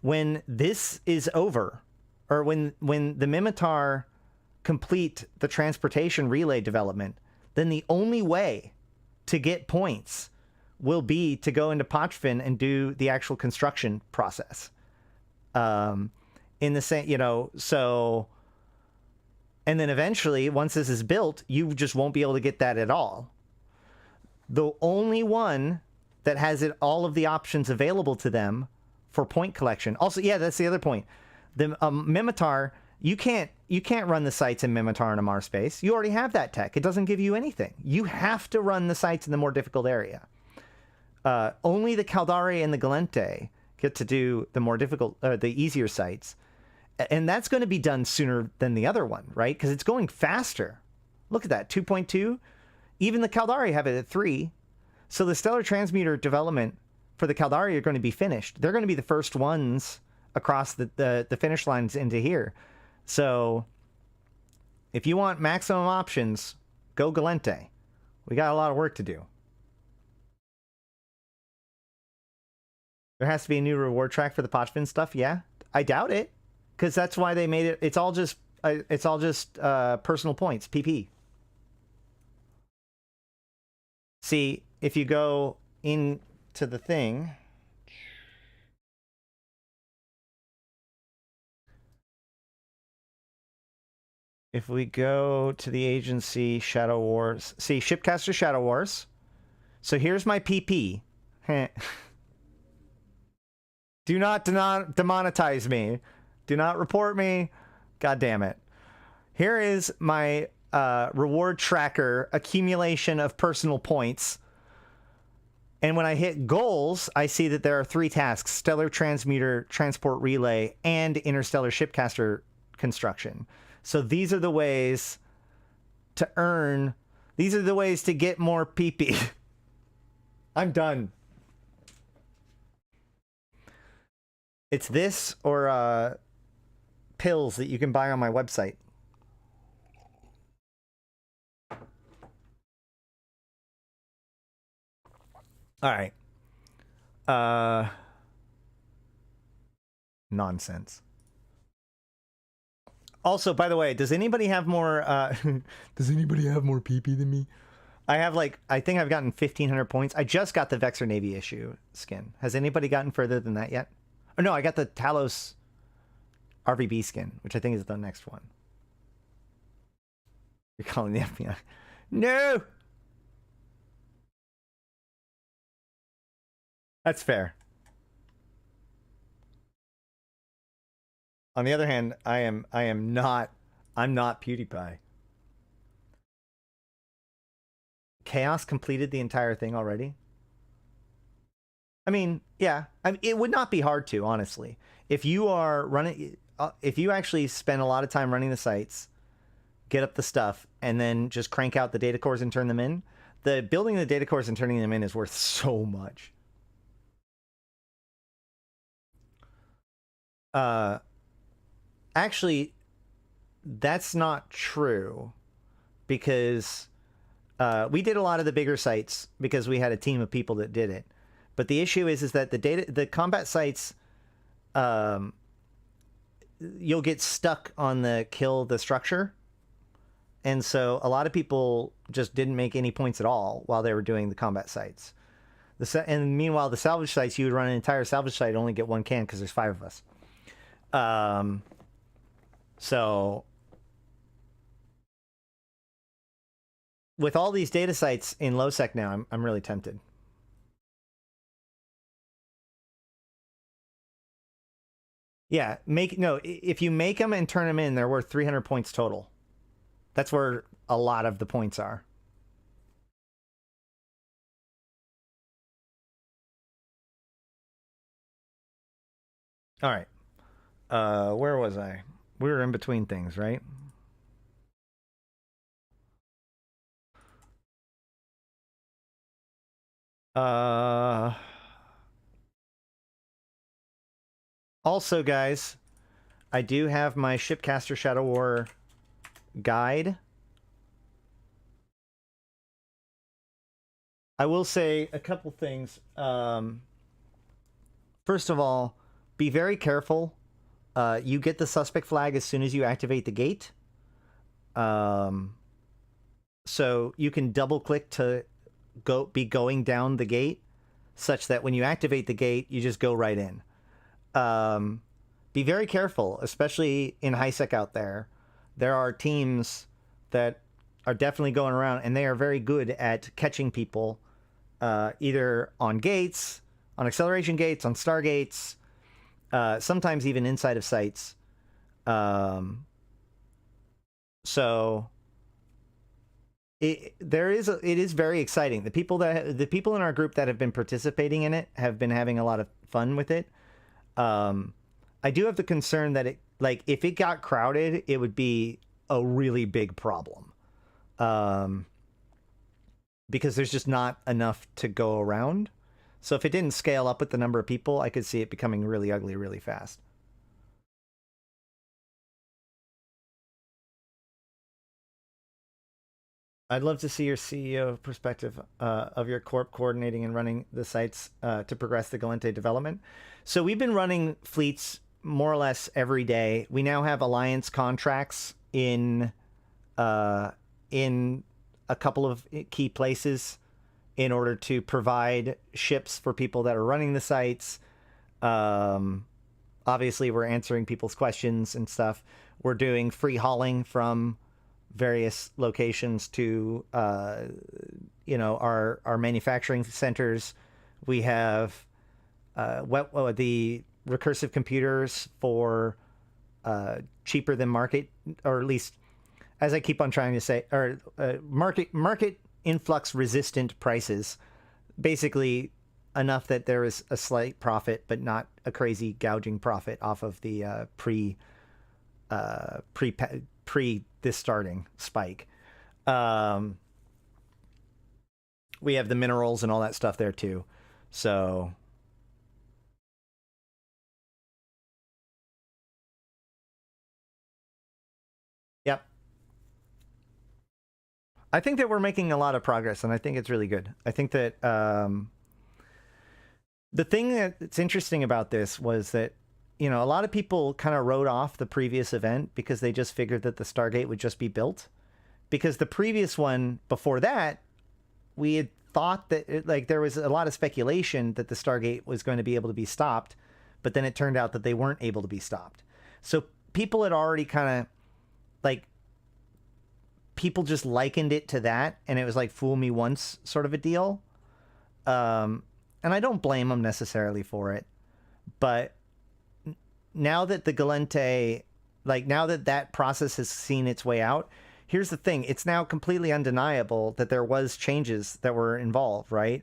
When this is over, or when the Minmatar complete the transportation relay development, then the only way to get points will be to go into Pochfin and do the actual construction process. In the same, so, and then eventually, once this is built, you just won't be able to get that at all. The only one that has all of the options available to them for point collection. Also, yeah, that's the other point. The Minmatar, you can't run the sites in Minmatar and Amarr space. You already have that tech. It doesn't give you anything. You have to run the sites in the more difficult area. Only the Caldari and the Gallente get to do the more difficult, the easier sites. And that's going to be done sooner than the other one, right? Because it's going faster. Look at that, 2.2. Even the Caldari have it at 3. So the stellar transmuter development for the Caldari are going to be finished. They're going to be the first ones across the finish lines into here. So if you want maximum options, go Gallente. We got a lot of work to do. There has to be a new reward track for the Pochfin stuff. Yeah, I doubt it, because that's why they made it. It's all just personal points, PP. See, if you go into the thing, if we go to the agency, Shadow Wars, see, Shipcaster Shadow Wars. So here's my PP. Do not demonetize me. Do not report me. God damn it. Here is my reward tracker accumulation of personal points. And when I hit goals, I see that there are 3 tasks: Stellar Transmuter, Transport Relay, and Interstellar Shipcaster Construction. So these are the ways to earn, these are the ways to get more PP. I'm done. It's this or pills that you can buy on my website. All right. Nonsense. Also, by the way, does anybody have more does anybody have more PP than me? I have I think I've gotten 1,500 points. I just got the Vexor Navy issue skin. Has anybody gotten further than that yet? Oh no, I got the Talos RVB skin, which I think is the next one. You're calling the FBI. No! That's fair. On the other hand, I'm not PewDiePie. Chaos completed the entire thing already? I mean, yeah. It would not be hard to, honestly. If you are running, if you actually spend a lot of time running the sites, get up the stuff, and then just crank out the data cores and turn them in, the building the data cores and turning them in is worth so much. Actually, that's not true, because we did a lot of the bigger sites because we had a team of people that did it. But the issue is that the combat sites, you'll get stuck on the kill the structure, and so a lot of people just didn't make any points at all while they were doing the combat sites. And meanwhile, the salvage sites, you would run an entire salvage site, only get 1 can because there's 5 of us. So with all these data sites in low-sec now, I'm really tempted. Yeah, if you make them and turn them in, they're worth 300 points total. That's where a lot of the points are. All right. Where was I? We were in between things, right? Also, guys, I do have my Shipcaster Shadow War guide. I will say a couple things. First of all, be very careful. You get the suspect flag as soon as you activate the gate. So you can double click to be going down the gate, such that when you activate the gate, you just go right in. Be very careful, especially in high sec out there. There are teams that are definitely going around, and they are very good at catching people, either on gates, on acceleration gates, on star gates, sometimes even inside of sites. So it is very exciting. The people in our group that have been participating in it have been having a lot of fun with it. I do have the concern that if it got crowded, it would be a really big problem. Because there's just not enough to go around. So if it didn't scale up with the number of people, I could see it becoming really ugly really fast. I'd love to see your CEO perspective of your corp coordinating and running the sites to progress the Gallente development. So we've been running fleets more or less every day. We now have alliance contracts in a couple of key places in order to provide ships for people that are running the sites. Obviously, we're answering people's questions and stuff. We're doing free hauling from various locations to, our manufacturing centers. We have the recursive computers for cheaper than market, or at least, as I keep on trying to say, or market influx resistant prices. Basically, enough that there is a slight profit, but not a crazy gouging profit off of the pre this starting spike. We have the minerals and all that stuff there too. So yep. I think that we're making a lot of progress, and I think it's really good. I think that the thing that's interesting about this was that, a lot of people kind of wrote off the previous event because they just figured that the Stargate would just be built. Because the previous one before that, we had thought that there was a lot of speculation that the Stargate was going to be able to be stopped, but then it turned out that they weren't able to be stopped. So people had already kind of people just likened it to that, and it was like fool me once sort of a deal. And I don't blame them necessarily for it, but now that the Gallente, now that process has seen its way out, here's the thing. It's now completely undeniable that there was changes that were involved, right?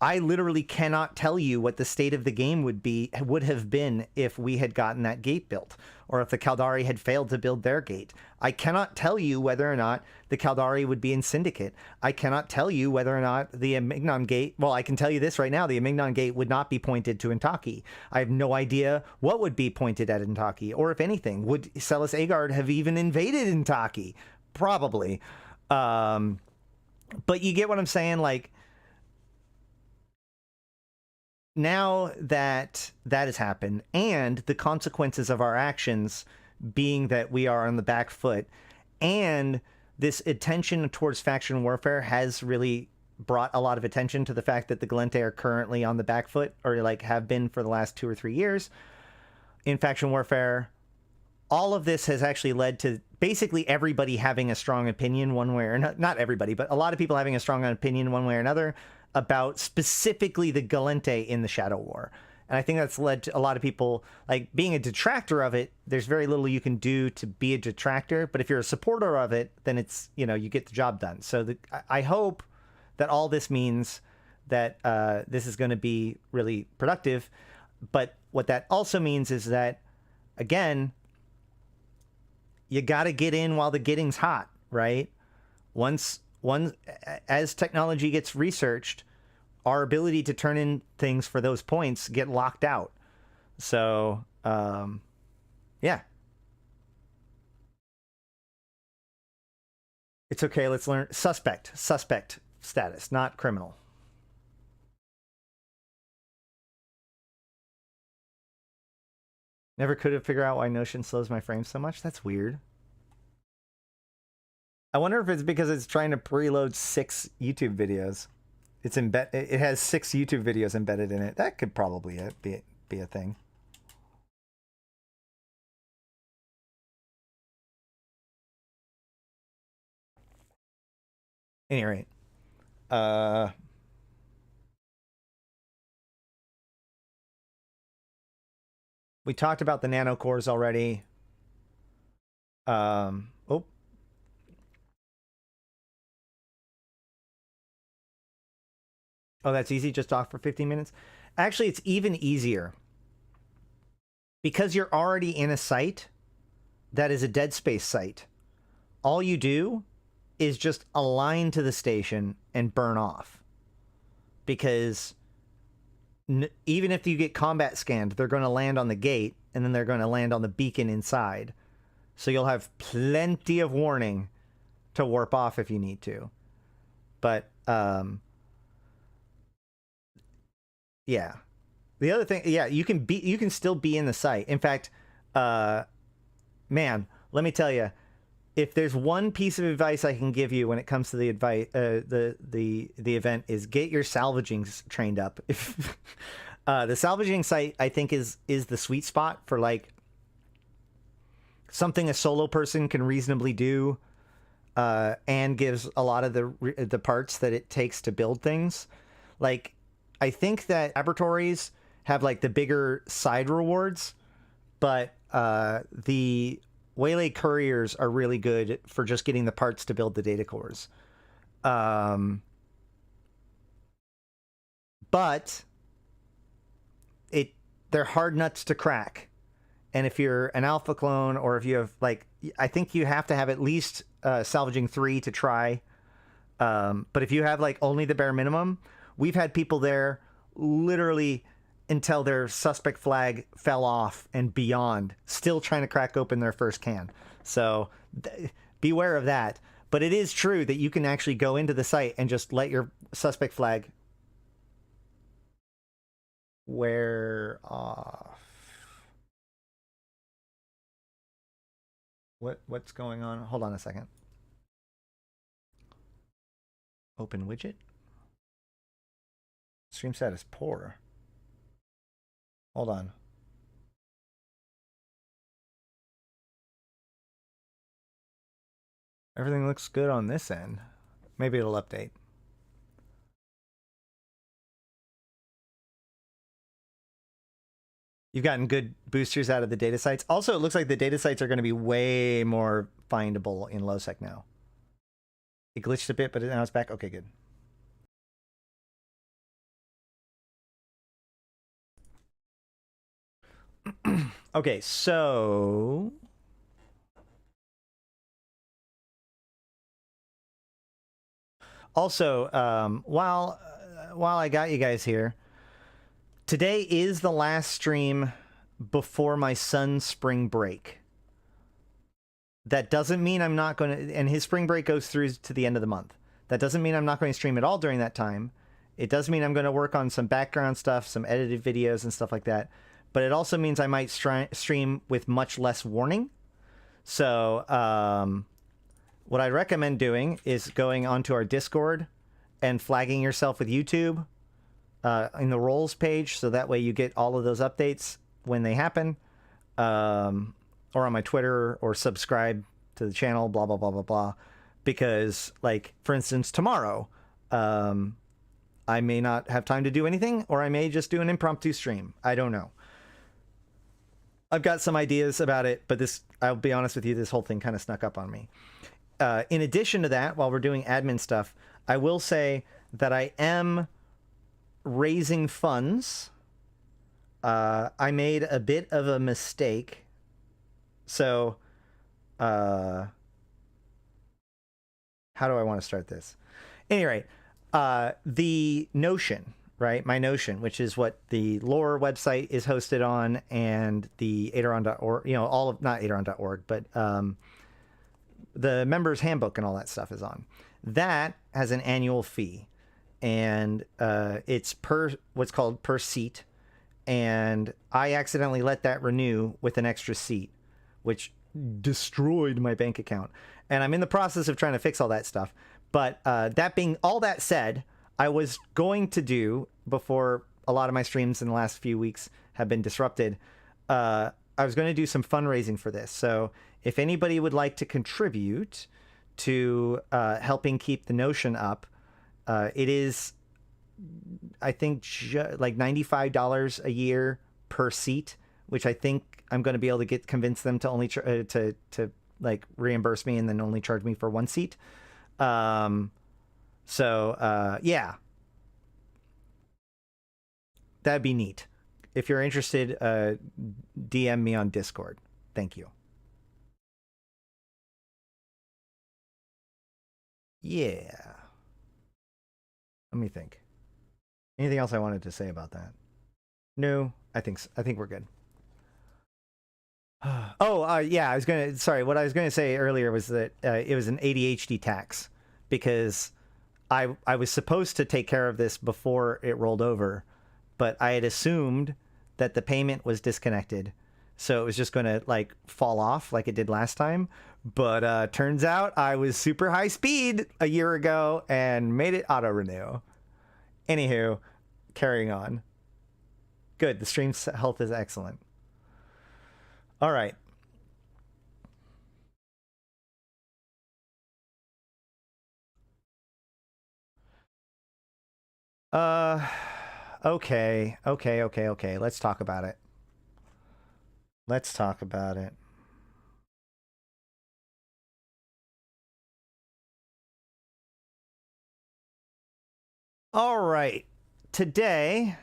I literally cannot tell you what the state of the game would have been if we had gotten that gate built, or if the Caldari had failed to build their gate. I cannot tell you whether or not the Caldari would be in Syndicate. I cannot tell you whether or not the Amignon gate, well, I can tell you this right now, the Amignon gate would not be pointed to Inkaki. I have no idea what would be pointed at Inkaki, or if anything. Would Celis Agard have even invaded Inkaki? Probably. But you get what I'm saying? Now that has happened, and the consequences of our actions being that we are on the back foot, and this attention towards faction warfare has really brought a lot of attention to the fact that the Gallente are currently on the back foot, or have been for the last 2 or 3 years in faction warfare. All of this has actually led to basically everybody having a strong opinion one way or another. Not everybody, but a lot of people having a strong opinion one way or another about specifically the Gallente in the Shadow War. And I think that's led to a lot of people, being a detractor of it, there's very little you can do to be a detractor. But if you're a supporter of it, then it's, you get the job done. So I hope that all this means that this is going to be really productive. But what that also means is that, again, you got to get in while the getting's hot, right? As technology gets researched, our ability to turn in things for those points get locked out. So, yeah. It's okay. Let's learn suspect status, not criminal. Never could have figured out why Notion slows my frame so much. That's weird. I wonder if it's because it's trying to preload 6 YouTube videos. It has 6 YouTube videos embedded in it. That could probably be a thing. Any rate, we talked about the nanocores already. Oh. Oh, that's easy. Just talk for 15 minutes. Actually, it's even easier because you're already in a site that is a dead space site. All you do is just align to the station and burn off, because even if you get combat scanned, they're going to land on the gate, and then they're going to land on the beacon inside. So you'll have plenty of warning to warp off if you need to. But yeah. The other thing, yeah, you can still be in the site. In fact, man, let me tell you, if there's one piece of advice I can give you when it comes to the event, is get your salvaging trained up. If the salvaging site, I think, is the sweet spot for something a solo person can reasonably do, and gives a lot of the parts that it takes to build things. Like, I think that laboratories have like the bigger side rewards, but the Waylay couriers are really good for just getting the parts to build the data cores. But they're hard nuts to crack. And if you're an alpha clone, or if you have, like, I think you have to have at least salvaging 3 to try. But if you have like only the bare minimum, we've had people there literally until their suspect flag fell off and beyond, still trying to crack open their first can. So beware of that. But it is true that you can actually go into the site and just let your suspect flag wear off. What's going on? Hold on a second. Open widget. Stream status poor. Hold on. Everything looks good on this end. Maybe it'll update. You've gotten good boosters out of the data sites. Also, it looks like the data sites are going to be way more findable in LowSec now. It glitched a bit, but now it's back. Okay, good. Okay, so also, while I got you guys here, today is the last stream before my son's spring break. That doesn't mean I'm not going to, and his spring break goes through to the end of the month. That doesn't mean I'm not going to stream at all during that time. It does mean I'm going to work on some background stuff, some edited videos and stuff like that. But it also means I might stream with much less warning. So what I recommend doing is going onto our Discord and flagging yourself with YouTube in the roles page, so that way you get all of those updates when they happen, or on my Twitter, or subscribe to the channel, blah, blah, blah, blah, blah. Because, like, for instance, tomorrow, I may not have time to do anything, or I may just do an impromptu stream. I don't know. I've got some ideas about it, but this, I'll be honest with you, this whole thing kind of snuck up on me. In addition to that, while we're doing admin stuff, I will say that I am raising funds. I made a bit of a mistake. So, how do I want to start this? Anyway, the Notion, right? My Notion, which is what the lore website is hosted on, and the Adoron.org, you know, all of, not Adoron.org, but the members handbook and all that stuff is on. That has an annual fee, and it's per, what's called per seat. And I accidentally let that renew with an extra seat, which destroyed my bank account. And I'm in the process of trying to fix all that stuff. But that being all that said, I was going to do, before a lot of my streams in the last few weeks have been disrupted, I was going to do some fundraising for this. So if anybody would like to contribute to helping keep the Notion up, it is, I think, like $95 a year per seat, which I think I'm going to be able to convince them to only to like reimburse me and then only charge me for one seat. Yeah, that'd be neat. If you're interested, DM me on Discord. Thank you. Yeah. Let me think. Anything else I wanted to say about that? No, I think we're good. Oh, yeah, what I was gonna say earlier was that it was an ADHD tax, because I was supposed to take care of this before it rolled over, but I had assumed that the payment was disconnected, so it was just gonna like fall off like it did last time. But turns out I was super high speed a year ago and made it auto renew. Anywho, carrying on. Good, the stream's health is excellent. All right. Okay. Let's talk about it. Let's talk about it. All right. Today,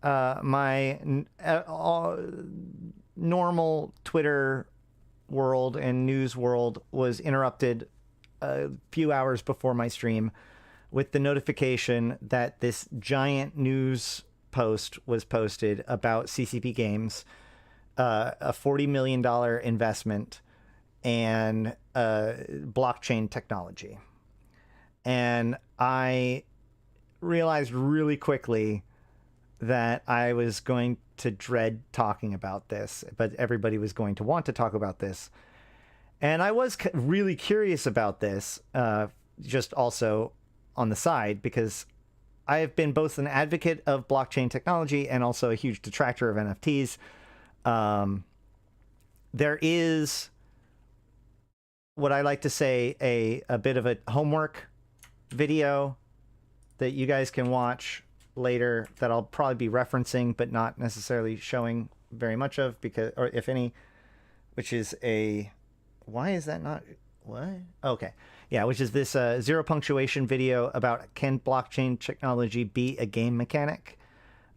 my normal Twitter world and news world was interrupted a few hours before my stream with the notification that this giant news post was posted about CCP Games, a $40 million investment and blockchain technology. And I realized really quickly that I was going to dread talking about this, but everybody was going to want to talk about this. And I was really curious about this, just also on the side, because I have been both an advocate of blockchain technology and also a huge detractor of NFTs. There is what I like to say a bit of a homework video that you guys can watch later that I'll probably be referencing but not necessarily showing very much of, because, or if any, which is a, why is that not, what? Okay. Yeah, which is this zero punctuation video about can blockchain technology be a game mechanic?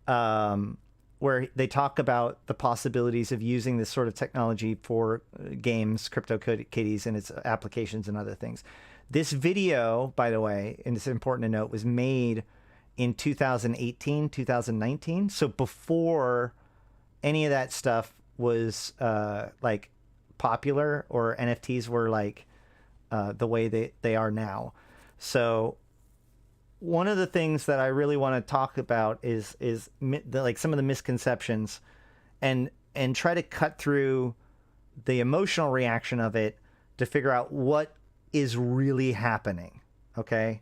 Where they talk about the possibilities of using this sort of technology for games, CryptoKitties, and its applications and other things. This video, by the way, and it's important to note, was made in 2018, 2019. So before any of that stuff was like popular, or NFTs were like the way they are now. So one of the things that I really want to talk about is like some of the misconceptions, and try to cut through the emotional reaction of it to figure out what is really happening. Okay.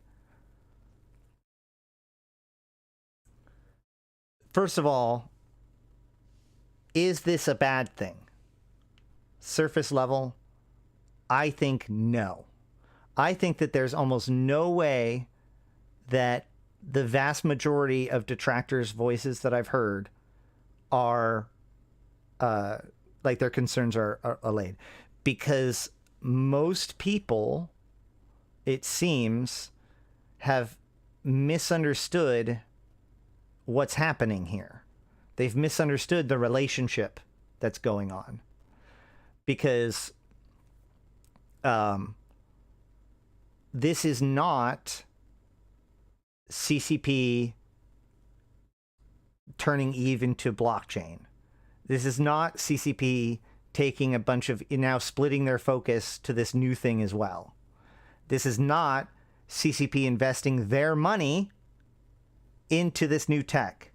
First of all, is this a bad thing? Surface level, I think no. I think that there's almost no way that the vast majority of detractors' voices that I've heard are like their concerns are allayed, because most people, it seems, have misunderstood what's happening here. They've misunderstood the relationship that's going on, because this is not CCP turning Eve into blockchain. This is not CCP taking a bunch of, now splitting their focus to this new thing as well. This is not CCP investing their money into this new tech.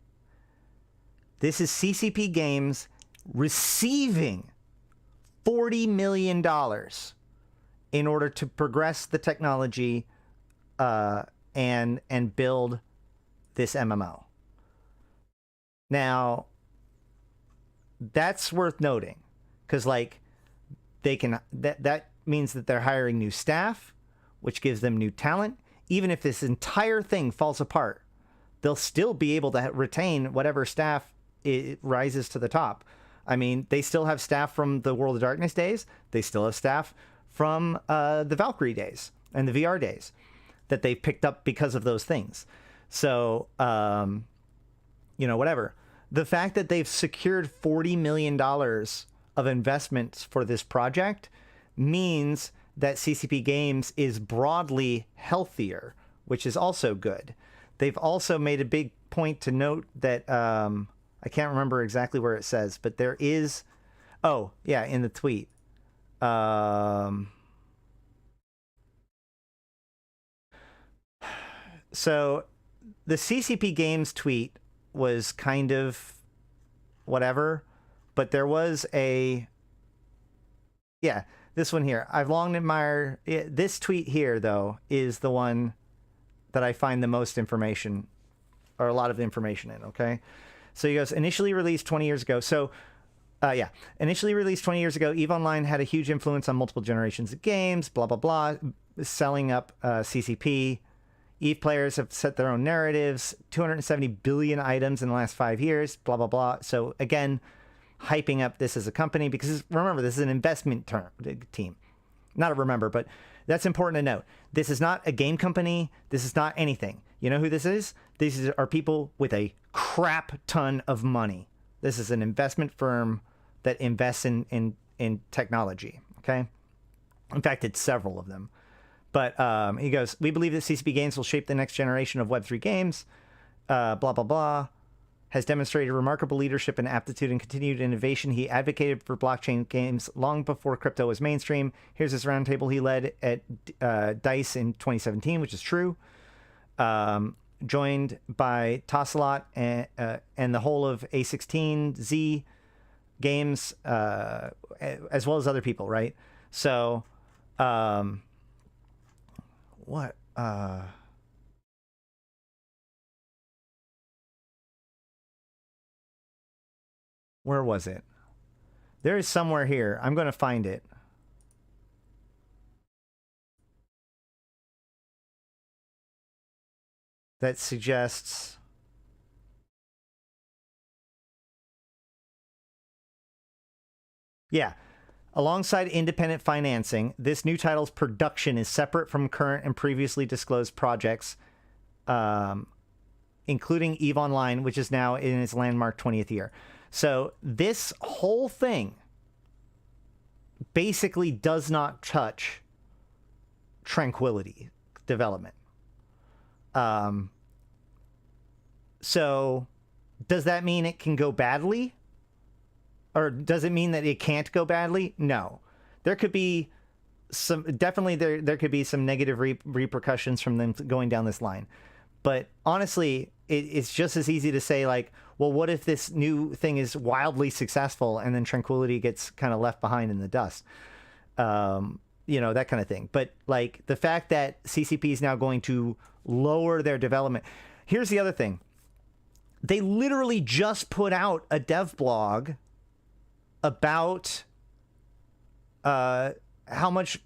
This is CCP Games receiving $40 million in order to progress the technology and build this MMO. Now, that's worth noting, because like they can, that means that they're hiring new staff, which gives them new talent. Even if this entire thing falls apart, they'll still be able to retain whatever staff it rises to the top. I mean, they still have staff from the World of Darkness days. They still have staff from the Valkyrie days and the VR days that they picked up because of those things. So, whatever. The fact that they've secured $40 million of investments for this project means that CCP Games is broadly healthier, which is also good. They've also made a big point to note that, I can't remember exactly where it says, but there is, oh, yeah, in the tweet. So the CCP Games tweet was kind of whatever, but there was a, yeah, this one here. I've long admired, this tweet here, though, is the one that I find the most information, or a lot of information in, okay? So he goes, initially released 20 years ago. So, initially released 20 years ago, EVE Online had a huge influence on multiple generations of games, blah, blah, blah, selling up CCP. Eve players have set their own narratives, 270 billion items in the last 5 years, blah, blah, blah. So again, hyping up this as a company, because remember, this is an investment team. Not a remember, but that's important to note. This is not a game company. This is not anything. You know who this is? These are people with a crap ton of money. This is an investment firm that invests in technology, okay? In fact, it's several of them. But he goes, we believe that CCP Games will shape the next generation of Web3 games, blah, blah, blah. Has demonstrated remarkable leadership and aptitude and continued innovation. He advocated for blockchain games long before crypto was mainstream. Here's his roundtable he led at DICE in 2017, which is true. Joined by Tosselot and the whole of A16Z games, as well as other people, right? So, what? Where was it? There is somewhere here. I'm going to find it. That suggests... Yeah. Alongside independent financing, this new title's production is separate from current and previously disclosed projects, including EVE Online, which is now in its landmark 20th year. So this whole thing basically does not touch Tranquility development. So does that mean it can go badly? Or does it mean that it can't go badly? No. There could be some, definitely there could be some negative repercussions from them going down this line. But honestly, it's just as easy to say, like, well, what if this new thing is wildly successful and then Tranquility gets kind of left behind in the dust? You know, that kind of thing. But, like, the fact that CCP is now going to lower their development. Here's the other thing. They literally just put out a dev blog about how much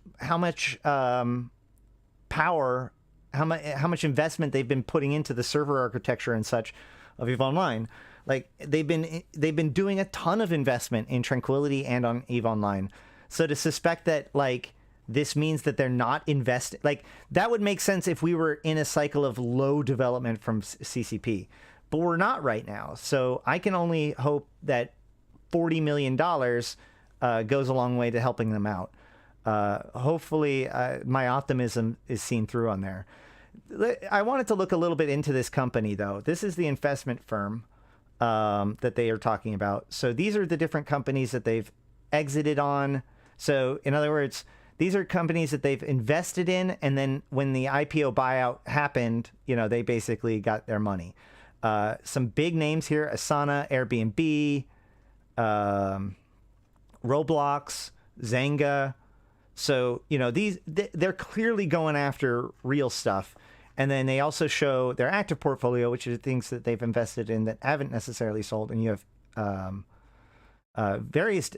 power, how much investment they've been putting into the server architecture and such of EVE Online. Like, they've been doing a ton of investment in Tranquility and on EVE Online. So to suspect that, like, this means that they're not investing, like, that would make sense if we were in a cycle of low development from CCP, but we're not right now. So I can only hope that $40 million goes a long way to helping them out. Hopefully my optimism is seen through on there. I wanted to look a little bit into this company, though. This is the investment firm that they are talking about. So these are the different companies that they've exited on. So in other words, these are companies that they've invested in, and then when the IPO buyout happened, you know, they basically got their money. Some big names here: Asana, Airbnb, Roblox, Zynga. So, you know, they're clearly going after real stuff. And then they also show their active portfolio, which are things that they've invested in that haven't necessarily sold. And you have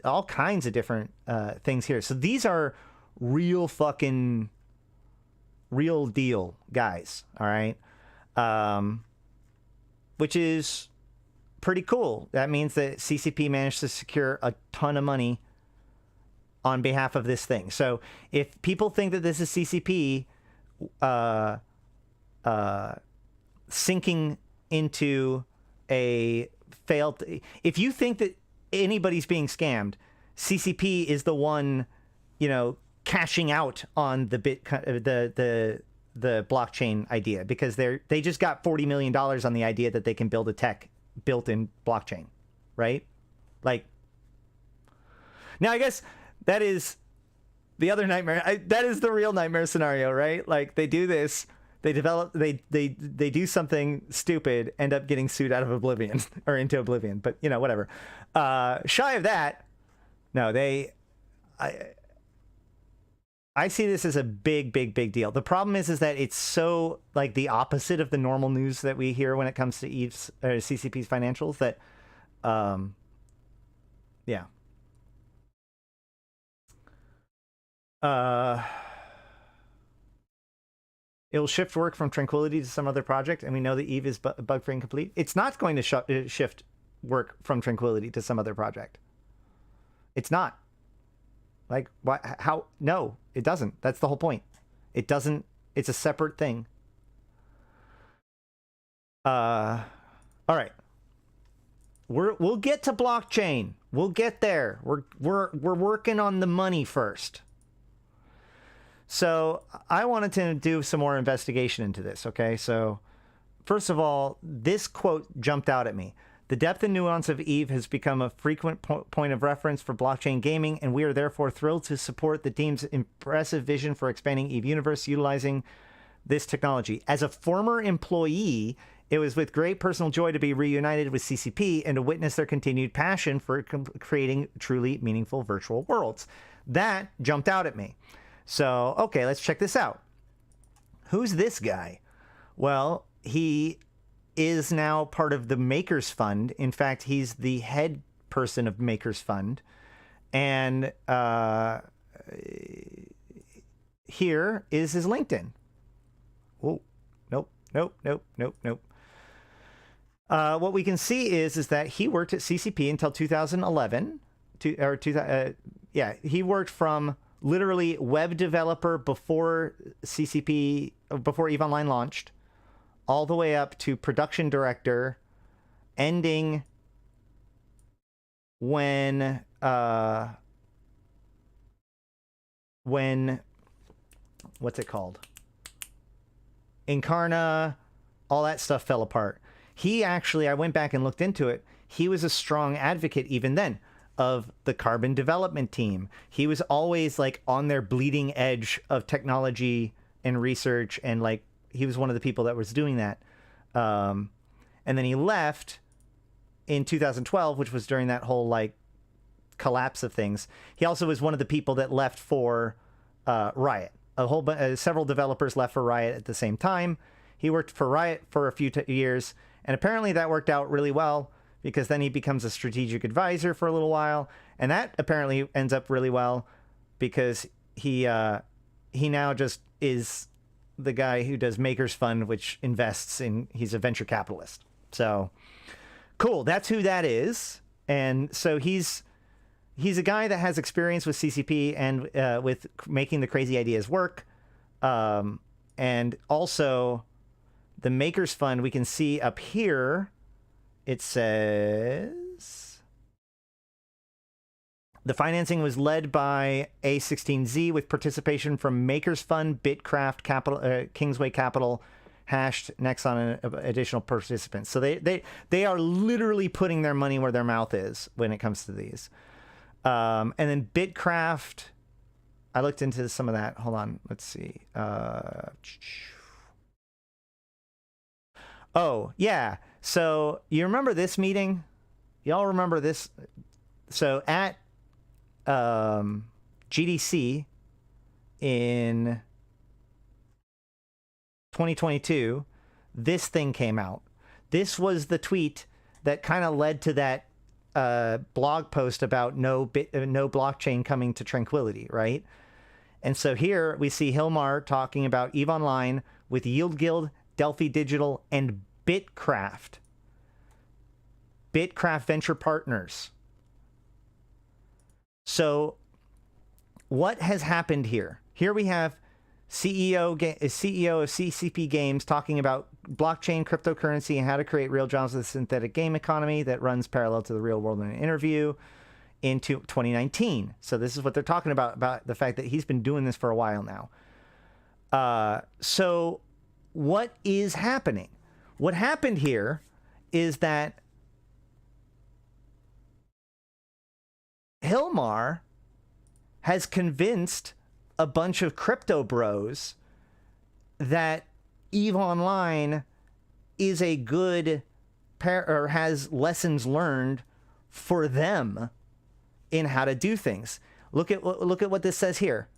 all kinds of different things here. So these are real deal guys. All right. Which is pretty cool. That means that CCP managed to secure a ton of money on behalf of this thing. So if people think that this is CCP sinking into a failed... If you think that anybody's being scammed, CCP is the one, you know, cashing out on the blockchain idea, because they just got $40 million on the idea that they can build a tech built-in blockchain, right? Like, now I guess that is the other nightmare. That is the real nightmare scenario, right? Like, they do this, they develop, they do something stupid, end up getting sued out of oblivion or into oblivion. But, you know, whatever. Shy of that, no, I see this as a big deal. The problem is that it's so, like, the opposite of the normal news that we hear when it comes to EVE's or CCP's financials that, yeah. It'll shift work from Tranquility to some other project, and we know that Eve is bug-free and complete. It's not going to shift work from Tranquility to some other project. It's not. Like, why? How? No, it doesn't. That's the whole point. It doesn't. It's a separate thing. All right. We'll get to blockchain. We'll get there. We're working on the money first. So I wanted to do some more investigation into this. Okay, so first of all, this quote jumped out at me. The depth and nuance of Eve has become a frequent point of reference for blockchain gaming, and we are therefore thrilled to support the team's impressive vision for expanding Eve Universe utilizing this technology. As a former employee, it was with great personal joy to be reunited with CCP and to witness their continued passion for creating truly meaningful virtual worlds. That jumped out at me. So, okay, let's check this out. Who's this guy? Well, he is now part of the Makers Fund. In fact, he's the head person of Makers Fund. And here is his LinkedIn. Oh, nope. What we can see is that he worked at CCP until 2011. He worked from literally web developer before CCP, before EVE Online launched, all the way up to production director, ending when what's it called? Incarna, all that stuff fell apart. He actually, I went back and looked into it. He was a strong advocate even then of the Carbon development team. He was always like on their bleeding edge of technology and research, and like he was one of the people that was doing that. And then he left in 2012, which was during that whole like collapse of things. He also was one of the people that left for Riot. Several developers left for Riot at the same time. He worked for Riot for a few years, and apparently that worked out really well, because then he becomes a strategic advisor for a little while, and that apparently ends up really well because he now just is the guy who does Makers Fund, which invests in, he's a venture capitalist. So cool, that's who that is. And so he's a guy that has experience with CCP and with making the crazy ideas work. And also the Makers Fund, we can see up here, it says the financing was led by A16Z with participation from Makers Fund, Bitcraft, Capital, Kingsway Capital, Hashed, Nexon, and additional participants. So they are literally putting their money where their mouth is when it comes to these. And then Bitcraft, I looked into some of that. Hold on, let's see. Oh, yeah. So you remember this meeting? Y'all remember this? So at GDC in 2022, this thing came out. This was the tweet that kind of led to that blog post about no blockchain coming to Tranquility, right? And so here we see Hilmar talking about EVE Online with Yield Guild, Delphi Digital, and Bitcraft Venture Partners. So what has happened here? Here we have CEO of CCP Games talking about blockchain, cryptocurrency, and how to create real jobs with a synthetic game economy that runs parallel to the real world in an interview into 2019. So this is what they're talking about the fact that he's been doing this for a while now. So what is happening? What happened here is that Hilmar has convinced a bunch of crypto bros that EVE Online is a good or has lessons learned for them in how to do things. Look at what this says here.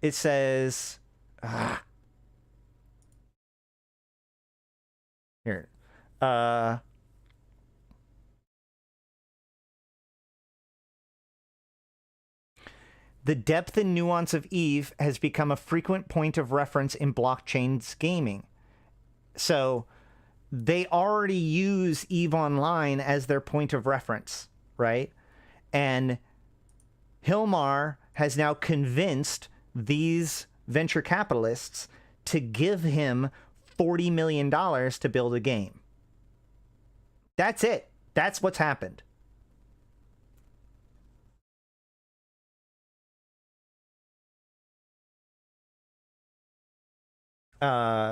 It says here. The depth and nuance of EVE has become a frequent point of reference in blockchain's gaming. So they already use EVE Online as their point of reference, right? And Hilmar has now convinced these venture capitalists to give him $40 million to build a game. That's it. That's what's happened.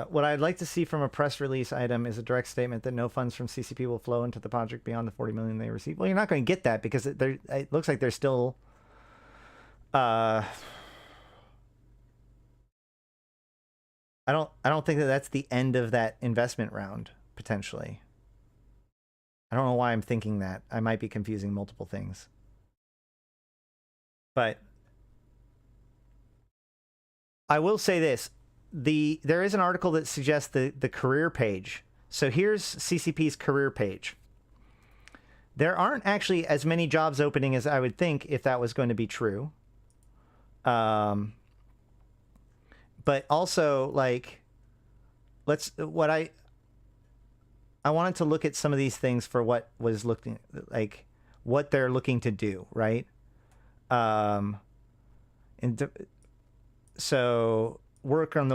What I'd like to see from a press release item is a direct statement that no funds from CCP will flow into the project beyond the $40 million they receive. Well, you're not going to get that because it looks like they're still... I don't think that that's the end of that investment round, potentially. I don't know why I'm thinking that. I might be confusing multiple things. But I will say this. There is an article that suggests the career page. So here's CCP's career page. There aren't actually as many jobs opening as I would think if that was going to be true. But also, like, I wanted to look at some of these things for what was looking like, what they're looking to do, right? So to work on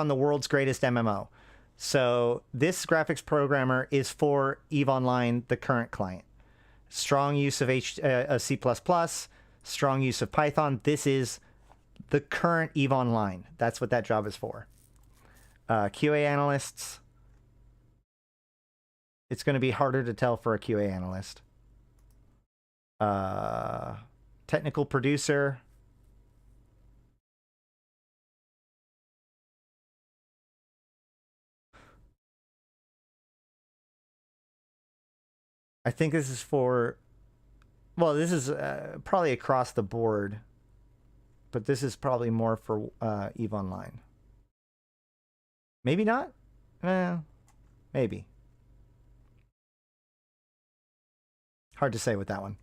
the world's greatest MMO. So this graphics programmer is for EVE Online, the current client. Strong use of C++, strong use of Python. This is the current EVE Online. That's what that job is for. QA analysts. It's going to be harder to tell for a QA analyst. Technical producer. I think this is for... Well, this is probably across the board. But this is probably more for EVE Online. Maybe not? Maybe. Hard to say with that one.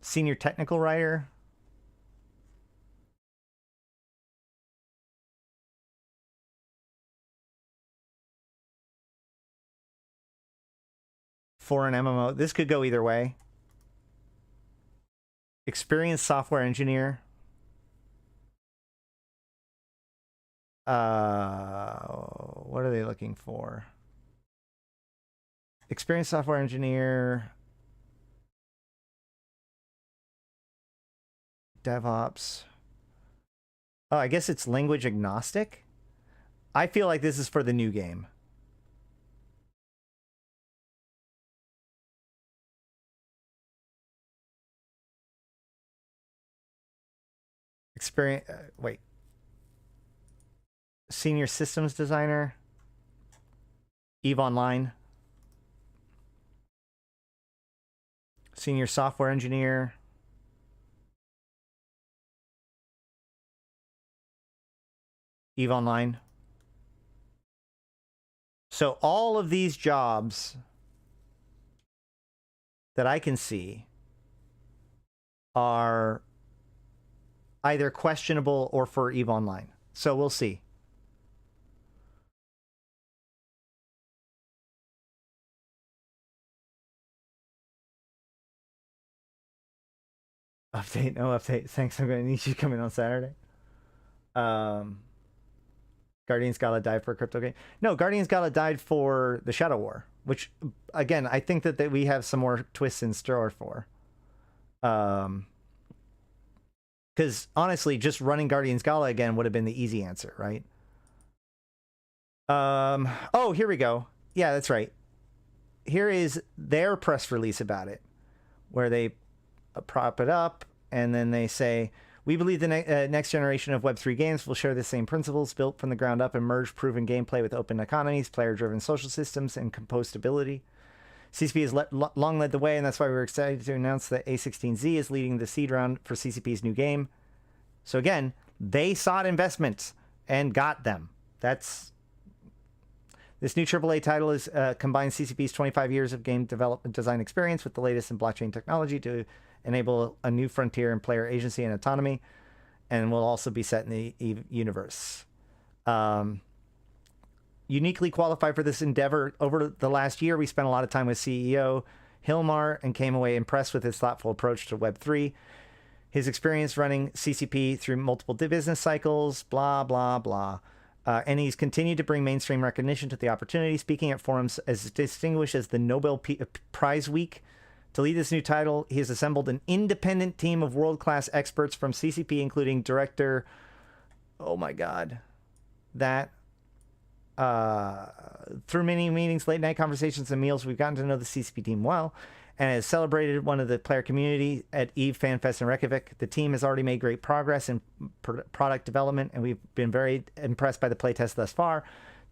Senior technical writer. For an MMO. This could go either way. Experienced software engineer. What are they looking for? Experienced software engineer. DevOps. Oh, I guess it's language agnostic. I feel like this is for the new game. Wait. Senior systems designer. EVE Online. Senior software engineer. EVE Online. So all of these jobs that I can see are either questionable or for EVE Online. So we'll see. Update, no update. Thanks, I'm going to need you to come in on Saturday. Guardians Gala died for a crypto game. No, Guardians Gala died for the Shadow War, which, again, I think that we have some more twists in store for. Because, honestly, just running Guardians Gala again would have been the easy answer, right? Oh, here we go. Yeah, that's right. Here is their press release about it, where they prop it up, and then they say, we believe the next generation of Web3 games will share the same principles, built from the ground up and merge proven gameplay with open economies, player-driven social systems, and compostability. CCP has long led the way, and that's why we're excited to announce that A16Z is leading the seed round for CCP's new game. So again, they sought investments and got them. That's This new AAA title is combines CCP's 25 years of game development design experience with the latest in blockchain technology to enable a new frontier in player agency and autonomy, and will also be set in the EVE universe. Uniquely qualified for this endeavor, over the last year, we spent a lot of time with CEO Hilmar and came away impressed with his thoughtful approach to Web3. His experience running CCP through multiple business cycles, blah, blah, blah. And he's continued to bring mainstream recognition to the opportunity, speaking at forums as distinguished as the Nobel Prize Week. To lead this new title, he has assembled an independent team of world-class experts from CCP, including director, oh my God, that, through many meetings, late night conversations, and meals, we've gotten to know the CCP team well, and has celebrated one of the player community at EVE FanFest in Reykjavik. The team has already made great progress in product development, and we've been very impressed by the playtest thus far.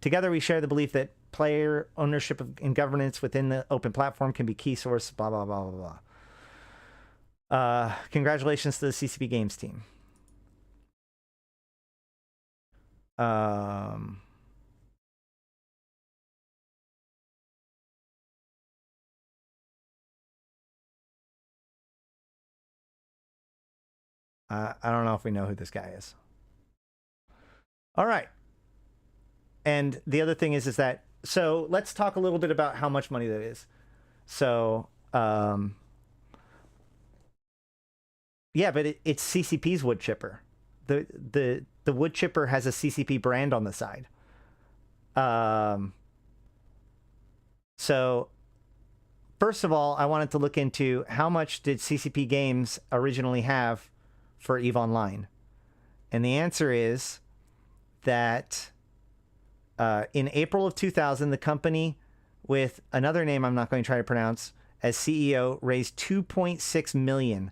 Together, we share the belief that player ownership and governance within the open platform can be key source, blah, blah, blah, blah, blah. Congratulations to the CCP Games team. I don't know if we know who this guy is. All right. And the other thing is that, so let's talk a little bit about how much money that is. So, yeah, but it's CCP's wood chipper. The wood chipper has a CCP brand on the side. So first of all, I wanted to look into how much did CCP Games originally have for EVE Online? And the answer is that in April of 2000, the company, with another name I'm not going to try to pronounce, as CEO, raised $2.6 million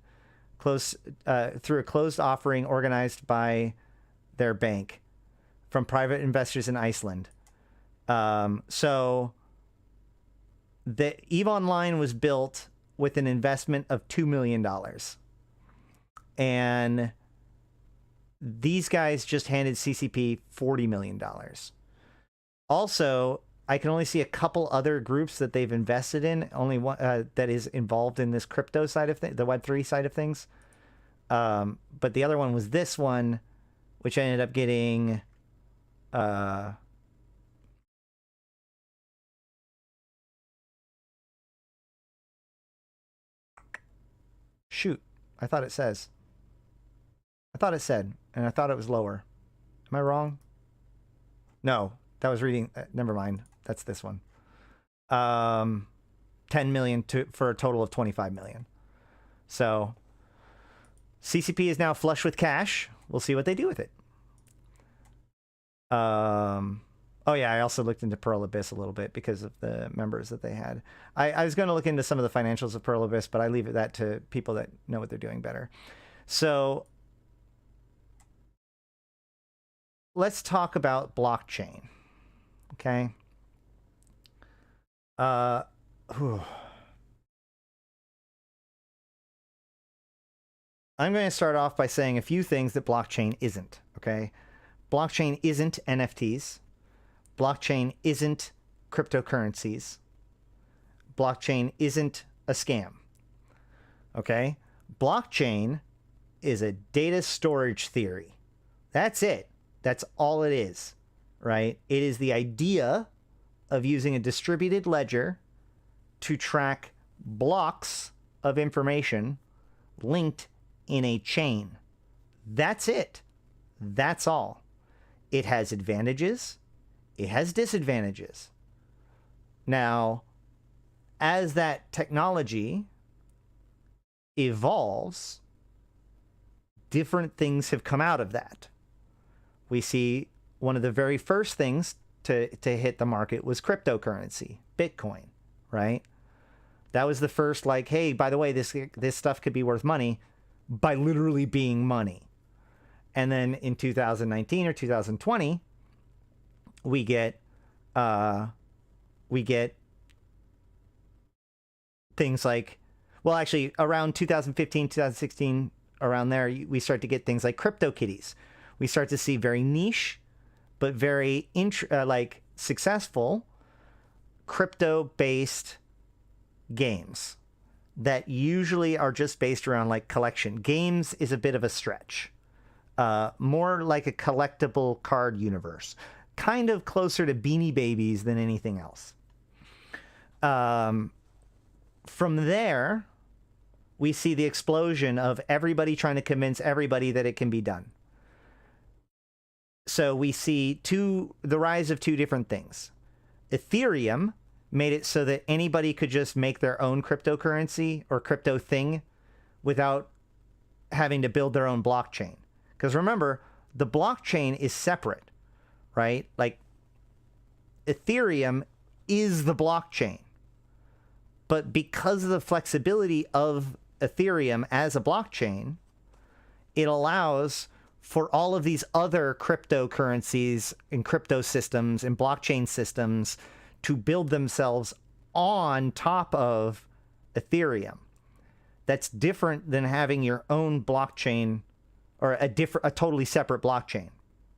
through a closed offering organized by their bank from private investors in Iceland. So the EVE Online was built with an investment of $2 million. And these guys just handed CCP $40 million. Also, I can only see a couple other groups that they've invested in, only one that is involved in this crypto side of things, the Web3 side of things. But the other one was this one, which ended up getting shoot, I thought it said, and I thought it was lower. Am I wrong? No, that was reading. Never mind. That's this one. 10 million for a total of 25 million. So CCP is now flush with cash. We'll see what they do with it. Oh yeah, I also looked into Pearl Abyss a little bit because of the members that they had. I was going to look into some of the financials of Pearl Abyss, but I leave that to people that know what they're doing better. So let's talk about blockchain. Okay. I'm going to start off by saying a few things that blockchain isn't. Okay. Blockchain isn't NFTs. Blockchain isn't cryptocurrencies. Blockchain isn't a scam. Okay. Blockchain is a data storage theory. That's it. That's all it is, right? It is the idea of using a distributed ledger to track blocks of information linked in a chain. That's it. That's all. It has advantages. It has disadvantages. Now, as that technology evolves, different things have come out of that. We see one of the very first things to hit the market was cryptocurrency, Bitcoin, right? That was the first, like, hey, by the way, this stuff could be worth money by literally being money. And then in 2019 or 2020, we get things like, well, actually around 2015, 2016, around there, we start to get things like CryptoKitties. We start to see very niche, but very successful crypto-based games that usually are just based around like collection. Games is a bit of a stretch. More like a collectible card universe. Kind of closer to Beanie Babies than anything else. From there, we see the explosion of everybody trying to convince everybody that it can be done. So we see the rise of two different things. Ethereum made it so that anybody could just make their own cryptocurrency or crypto thing without having to build their own blockchain. Because remember, the blockchain is separate, right? Like, Ethereum is the blockchain. But because of the flexibility of Ethereum as a blockchain, it allows for all of these other cryptocurrencies and crypto systems and blockchain systems to build themselves on top of Ethereum. That's different than having your own blockchain or a totally separate blockchain.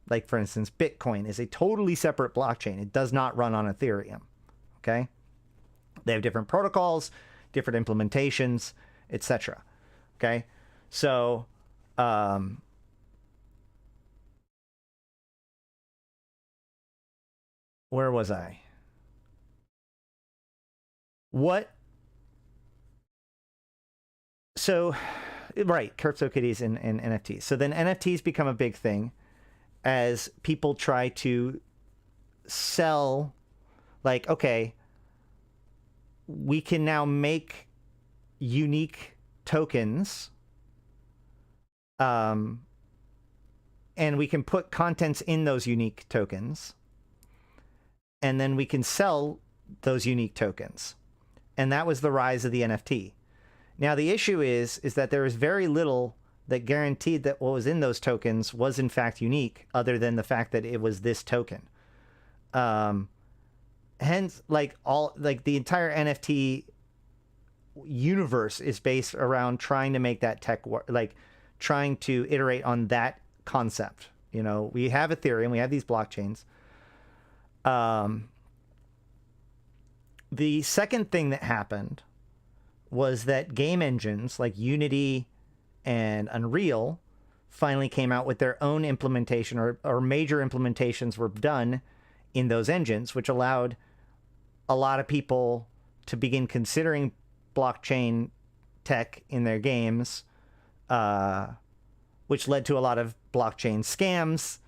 Like, for instance, Bitcoin is a totally separate blockchain. It does not run on Ethereum. Okay? They have different protocols, different implementations, etc. Okay? So, where was I? So, right, CryptoKitties and NFTs. So then NFTs become a big thing as people try to sell, like, okay, we can now make unique tokens, and we can put contents in those unique tokens, and then we can sell those unique tokens. And that was the rise of the NFT. Now, the issue is that there is very little that guaranteed that what was in those tokens was in fact unique, other than the fact that it was this token. Hence, the entire NFT universe is based around trying to make that tech work, like trying to iterate on that concept. You know, we have Ethereum, we have these blockchains. The second thing that happened was that game engines like Unity and Unreal finally came out with their own implementation, or major implementations were done in those engines, which allowed a lot of people to begin considering blockchain tech in their games, which led to a lot of blockchain scams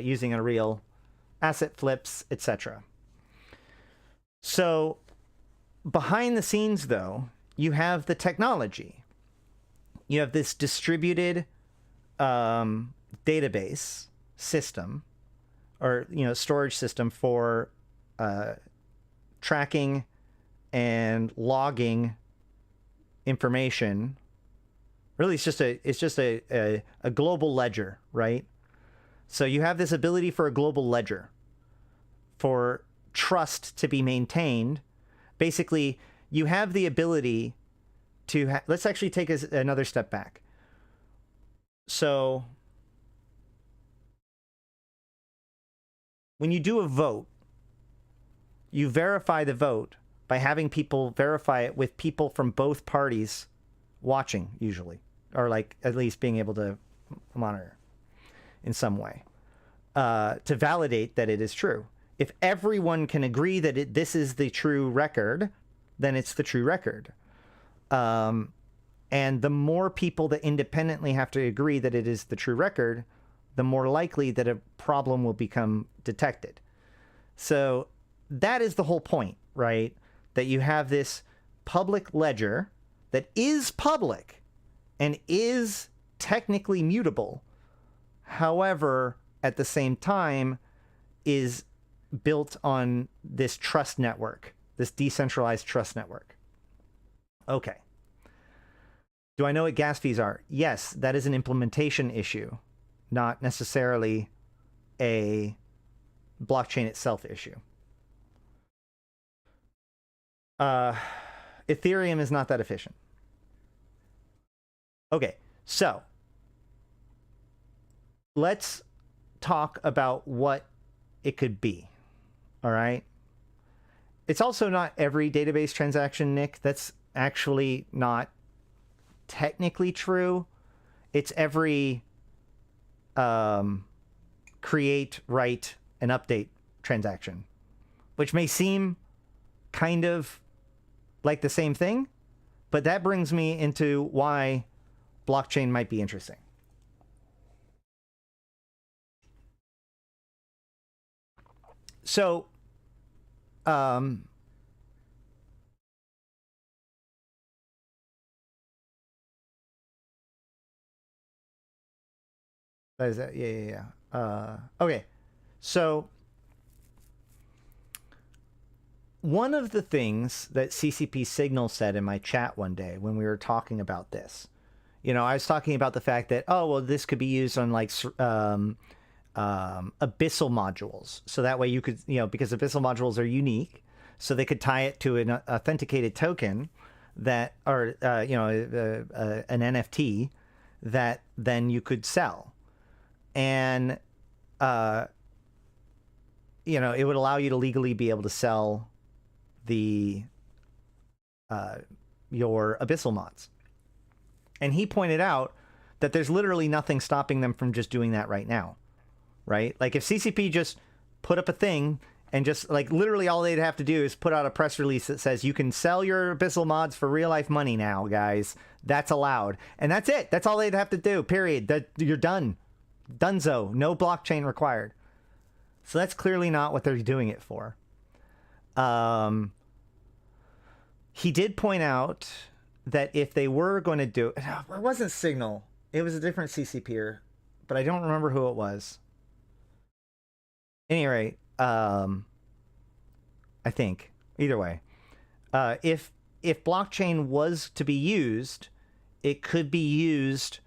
using Unreal, asset flips, etc. So behind the scenes, though, you have the technology. You have this distributed database system, or storage system for tracking and logging information. Really, it's just a global ledger, right? So you have this ability for a global ledger for trust to be maintained. Basically, you have the ability to let's actually take another step back. So when you do a vote, you verify the vote by having people verify it with people from both parties watching, usually, or like at least being able to monitor in some way to validate that it is true. If everyone can agree that this is the true record, then it's the true record. And the more people that independently have to agree that it is the true record, the more likely that a problem will become detected. So that is the whole point, right? That you have this public ledger that is public and is technically mutable. However, at the same time, is built on this trust network, this decentralized trust network. Okay. Do I know what gas fees are? Yes, that is an implementation issue, not necessarily a blockchain itself issue. Ethereum is not that efficient. Okay, so let's talk about what it could be. All right. It's also not every database transaction, Nick. That's actually not technically true. It's every create, write, and update transaction, which may seem kind of like the same thing, but that brings me into why blockchain might be interesting. So, what is that? Yeah. Okay. So, one of the things that CCP Signal said in my chat one day when we were talking about this, you know, I was talking about the fact that, oh, well, this could be used on like abyssal modules. So that way you could, you know, because abyssal modules are unique, so they could tie it to an authenticated token that, or, you know, an NFT that then you could sell. And, you know, it would allow you to legally be able to sell the your abyssal mods. And he pointed out that there's literally nothing stopping them from just doing that right now, right? Like if CCP just put up a thing and just like literally all they'd have to do is put out a press release that says you can sell your abyssal mods for real life money now, guys. That's allowed. And that's it. That's all they'd have to do, period. That you're done. Dunzo. No blockchain required. So that's clearly not what they're doing it for. He did point out that if they were going to do it wasn't Signal. It was a different CCPer, but I don't remember who it was. At any rate, I think either way, if blockchain was to be used, it could be used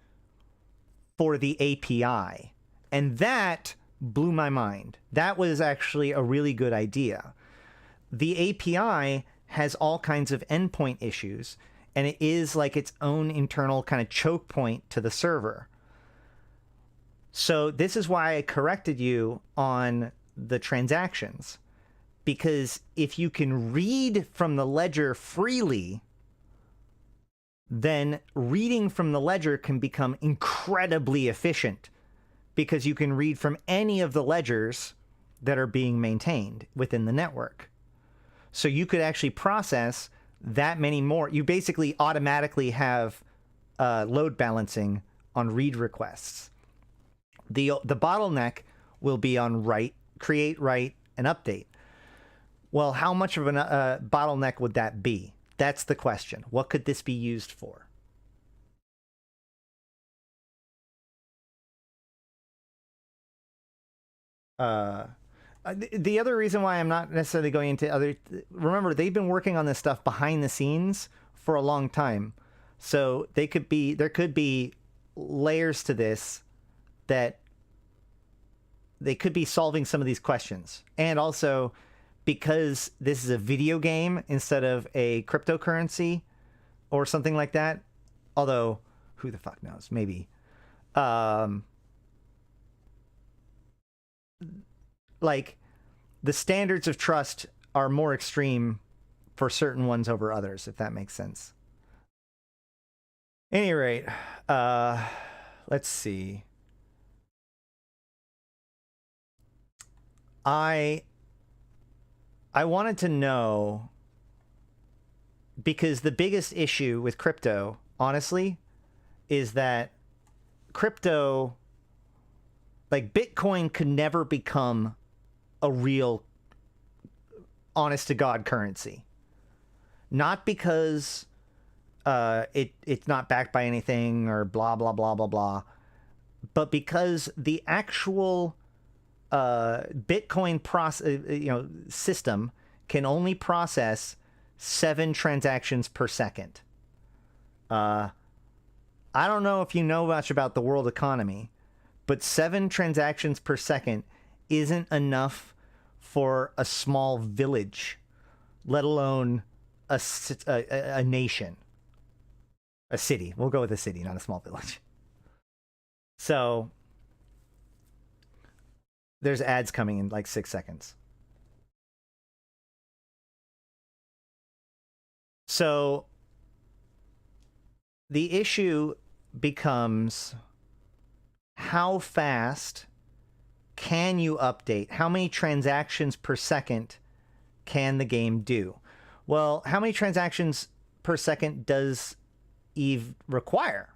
for the API, and that blew my mind. That was actually a really good idea. The API has all kinds of endpoint issues, and it is like its own internal kind of choke point to the server. So this is why I corrected you on the transactions, because if you can read from the ledger freely, then reading from the ledger can become incredibly efficient, because you can read from any of the ledgers that are being maintained within the network. So you could actually process that many more. You basically automatically have load balancing on read requests. The bottleneck will be on write, create, write, and update. Well, how much of a bottleneck would that be? That's the question. What could this be used for? The other reason why I'm not necessarily going into other... Remember, they've been working on this stuff behind the scenes for a long time. So there could be layers to this that they could be solving some of these questions. And also, because this is a video game instead of a cryptocurrency or something like that, although who the fuck knows, maybe. Like, the standards of trust are more extreme for certain ones over others, if that makes sense. At any rate, let's see. I wanted to know, because the biggest issue with crypto, honestly, is that crypto, like Bitcoin, could never become a real honest-to-God currency. Not because it's not backed by anything or blah, blah, blah, blah, blah, but because the actual Bitcoin system can only process 7 transactions per second. I don't know if you know much about the world economy, but 7 transactions per second isn't enough for a small village, let alone a nation. A city. We'll go with a city, not a small village. So there's ads coming in like 6 seconds. So the issue becomes how fast can you update? How many transactions per second can the game do? Well, how many transactions per second does Eve require?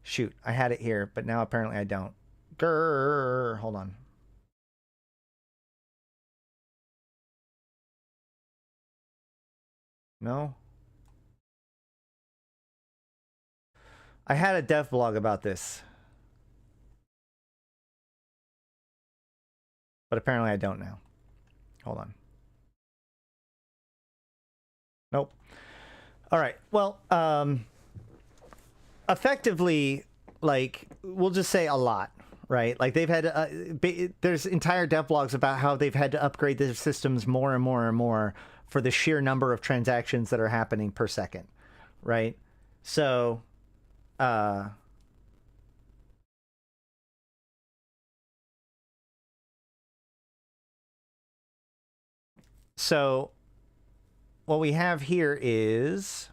Shoot, I had it here, but now apparently I don't. Grrr, hold on. No? I had a dev blog about this. But apparently I don't now. Hold on. Nope. All right. Well, effectively, like, we'll just say a lot, right? Like, they've had, there's entire dev blogs about how they've had to upgrade their systems more and more and more for the sheer number of transactions that are happening per second, right? So, so what we have here is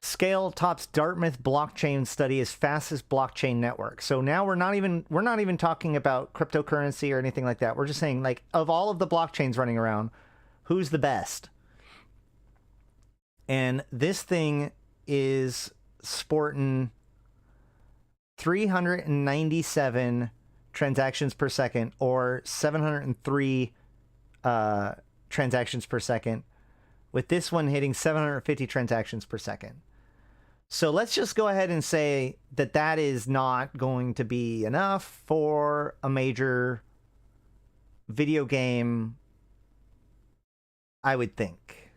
Scale tops Dartmouth blockchain study as fastest blockchain network. So now we're not even talking about cryptocurrency or anything like that. We're just saying, like, of all of the blockchains running around, who's the best? And this thing is sporting 397 transactions per second, or 703 transactions per second, with this one hitting 750 transactions per second. So let's just go ahead and say that that is not going to be enough for a major video game, I would think.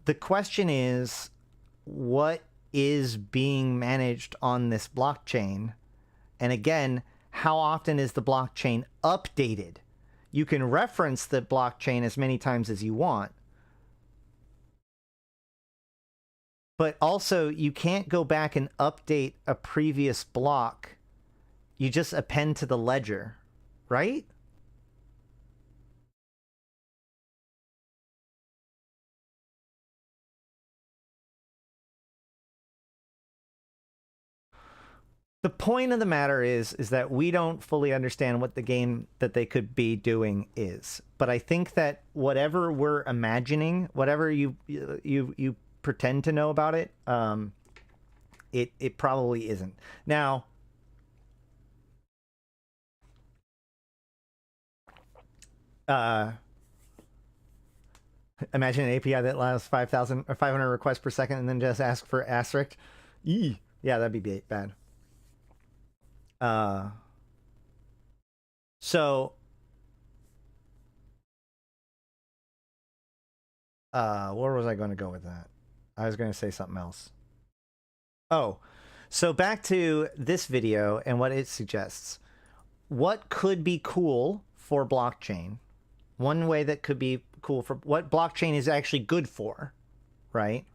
The question is, what is being managed on this blockchain? And again, how often is the blockchain updated? You can reference the blockchain as many times as you want, but also you can't go back and update a previous block. You just append to the ledger, right? The point of the matter is that we don't fully understand what the game that they could be doing is. But I think that whatever we're imagining, whatever you pretend to know about it, it probably isn't. Now, imagine an API that allows 5,000 or 500 requests per second and then just ask for asterisk. Eee. Yeah, that'd be bad. So, where was I going to go with that? I was going to say something else. Oh, so back to this video and what it suggests. What could be cool for blockchain? One way that could be cool for what blockchain is actually good for, right?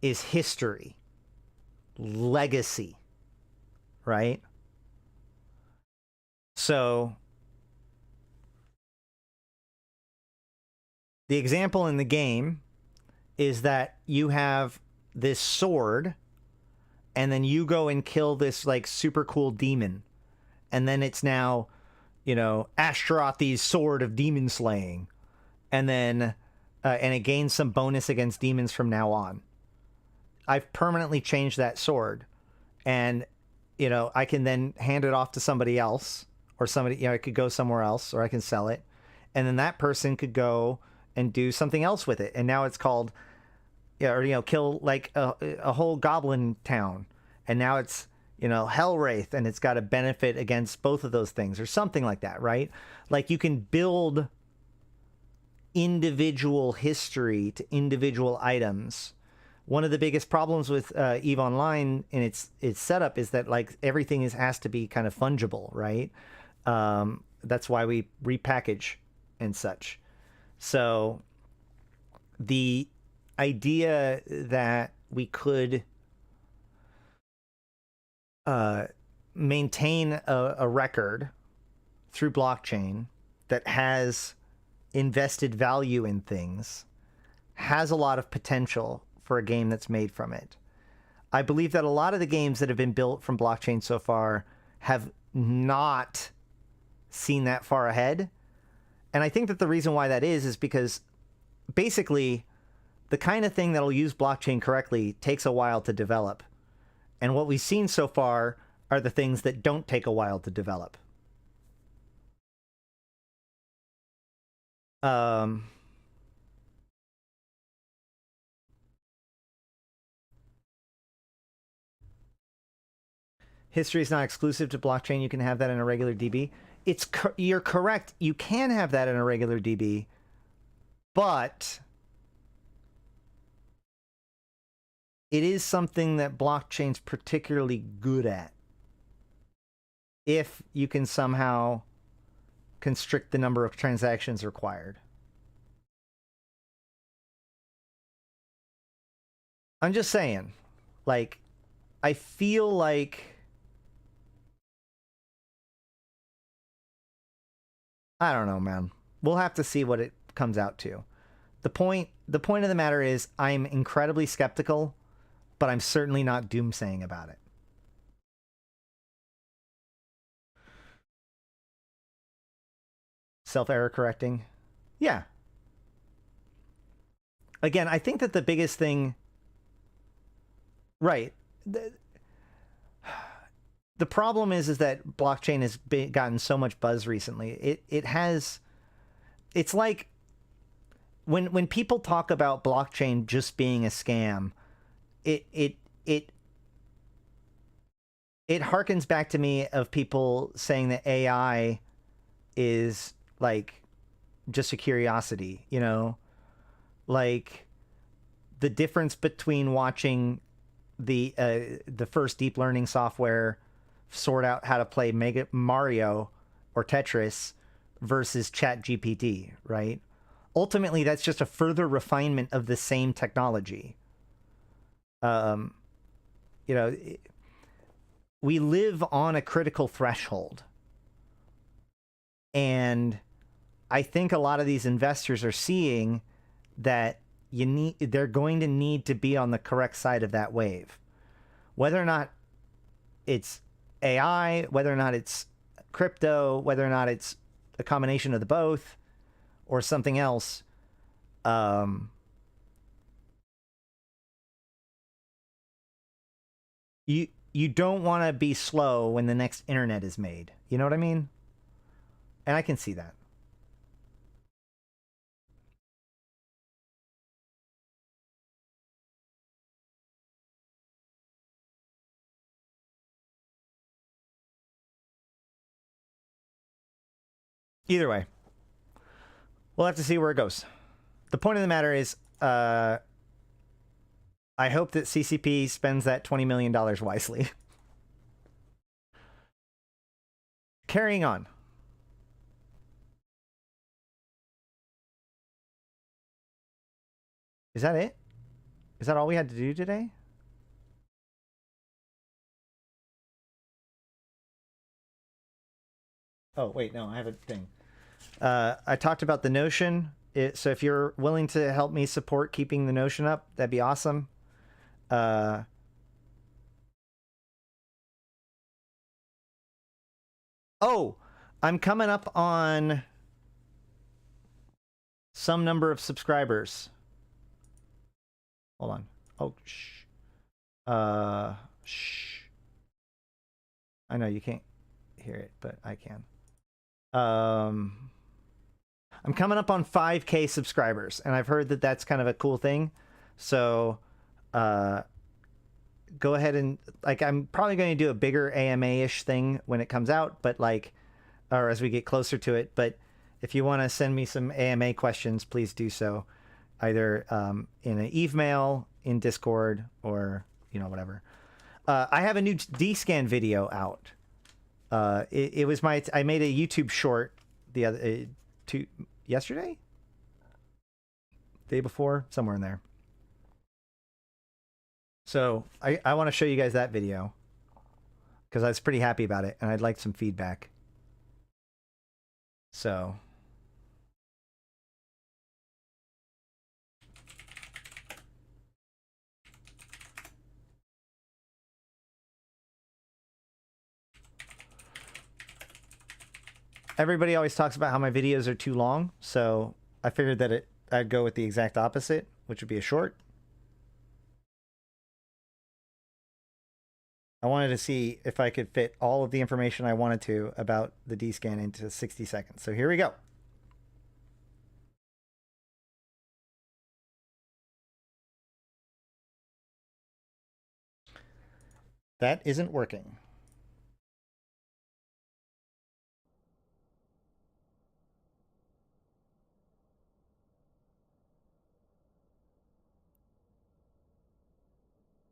Is history, legacy, right? So the example in the game is that you have this sword and then you go and kill this like super cool demon. And then it's now, you know, Ashtaroth's sword of demon slaying. And then, and it gains some bonus against demons from now on. I've permanently changed that sword. And, you know, I can then hand it off to somebody else. Or somebody, you know, it could go somewhere else, or I can sell it. And then that person could go and do something else with it. And now it's called, yeah, or, you know, kill like a whole goblin town. And now it's, you know, Hellwraith, and it's got a benefit against both of those things, or something like that, right? Like you can build individual history to individual items. One of the biggest problems with EVE Online in its setup is that like everything has to be kind of fungible, right? That's why we repackage and such. So the idea that we could maintain a record through blockchain that has invested value in things has a lot of potential for a game that's made from it. I believe that a lot of the games that have been built from blockchain so far have not seen that far ahead. And I think that the reason why that is because basically the kind of thing that'll use blockchain correctly takes a while to develop. And what we've seen so far are the things that don't take a while to develop. History is not exclusive to blockchain. You can have that in a regular DB. You're correct. You can have that in a regular DB, but it is something that blockchain's particularly good at. If you can somehow constrict the number of transactions required. I'm just saying, like, I feel like I don't know, man. We'll have to see what it comes out to. The point of the matter is I'm incredibly skeptical, but I'm certainly not doomsaying about it. Self-error correcting. Yeah. Again, I think that the biggest thing... Right. The problem is that blockchain has gotten so much buzz recently. It has... It's like... When people talk about blockchain just being a scam, it harkens back to me of people saying that AI is like just a curiosity, you know? Like the difference between watching the first deep learning software sort out how to play Mega Mario or Tetris versus ChatGPT, right? Ultimately, that's just a further refinement of the same technology. You know, we live on a critical threshold. And I think a lot of these investors are seeing that they're going to need to be on the correct side of that wave. Whether or not it's AI, whether or not it's crypto, whether or not it's a combination of the both, or something else, you don't want to be slow when the next internet is made. You know what I mean? And I can see that. Either way, we'll have to see where it goes. The point of the matter is, I hope that CCP spends that $20 million wisely. Carrying on. Is that it? Is that all we had to do today? Oh, wait, no, I have a thing. I talked about the Notion. So if you're willing to help me support keeping the Notion up, that'd be awesome. Oh, I'm coming up on some number of subscribers. Hold on. Oh, shh. Shh. I know you can't hear it, but I can. I'm coming up on 5K subscribers, and I've heard that that's kind of a cool thing. So, go ahead and, like, I'm probably going to do a bigger AMA-ish thing when it comes out, but, like, or as we get closer to it. But if you want to send me some AMA questions, please do so. Either in an email, in Discord, or, you know, whatever. I have a new D-scan video out. It was I made a YouTube short the other yesterday, day before, somewhere in there. So I want to show you guys that video. because I was pretty happy about it, and I'd like some feedback. So... Everybody always talks about how my videos are too long, so I figured that I'd go with the exact opposite, which would be a short. I wanted to see if I could fit all of the information I wanted to about the D-scan into 60 seconds. So here we go. That isn't working.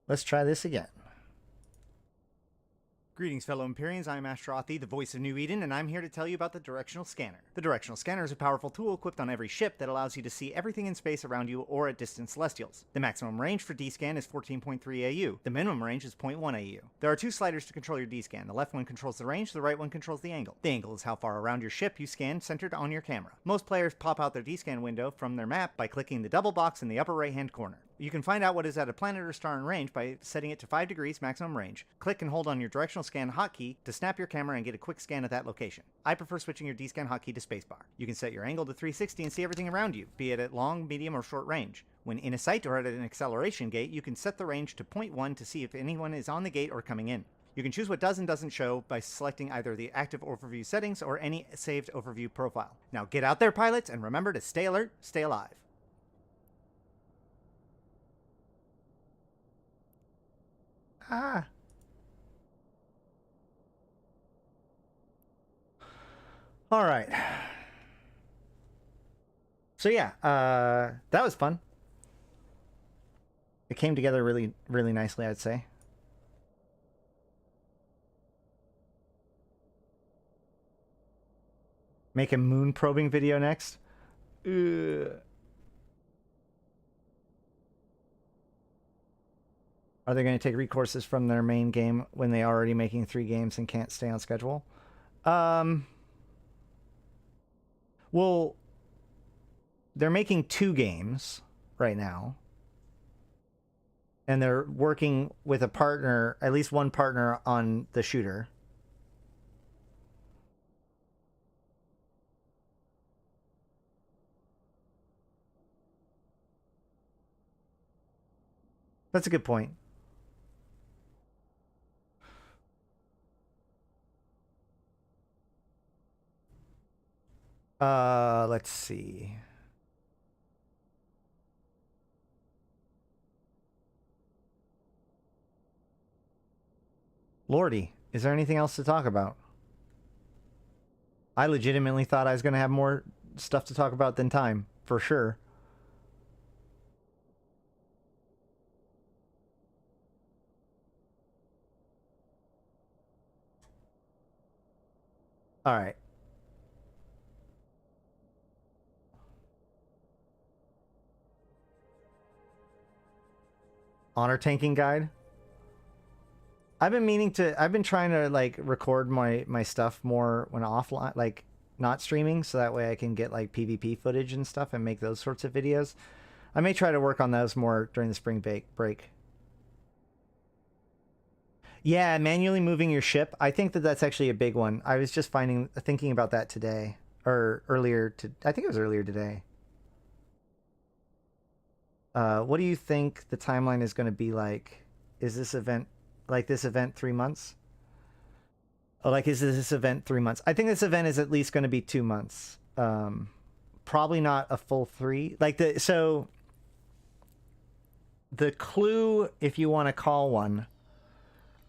Let's try this again. Greetings, fellow Empyreans. I'm Ashtarothi, the voice of New Eden, and I'm here to tell you about the Directional Scanner. The Directional Scanner is a powerful tool equipped on every ship that allows you to see everything in space around you or at distant celestials. The maximum range for D-scan is 14.3 AU. The minimum range is 0.1 AU. There are two sliders to control your D-scan. The left one controls the range, the right one controls the angle. The angle is how far around your ship you scan, centered on your camera. Most players pop out their D-scan window from their map by clicking the double box in the upper right-hand corner. You can find out what is at a planet or star in range by setting it to 5 degrees maximum range. Click and hold on your directional scan hotkey to snap your camera and get a quick scan of that location. I prefer switching your D-scan hotkey to spacebar. You can set your angle to 360 and see everything around you, be it at long, medium, or short range. When in a sight or at an acceleration gate, you can set the range to 0.1 to see if anyone is on the gate or coming in. You can choose what does and doesn't show by selecting either the active overview settings or any saved overview profile. Now get out there, pilots, and remember to stay alert, stay alive. Ah. All right. So yeah, that was fun. It came together really, really nicely, I'd say. Make a moon probing video next. Ugh. Are they going to take recourses from their main game when they are already making 3 games and can't stay on schedule? Well, they're making 2 games right now. And they're working with a partner, at least one partner, on the shooter. That's a good point. Let's see. Lordy, is there anything else to talk about? I legitimately thought I was going to have more stuff to talk about than time, for sure. All right. Honor tanking guide. I've been trying to like record my stuff more when offline, like not streaming, so that way I can get like PvP footage and stuff and make those sorts of videos. I may try to work on those more during the spring break. Yeah, manually moving your ship. I think that's actually a big one. I was just thinking about that today or earlier. I think it was earlier today. What do you think the timeline is going to be like? Is this event 3 months? Oh, like, is this event 3 months? I think this event is at least going to be 2 months. Probably not a full 3. So the clue, if you want to call one,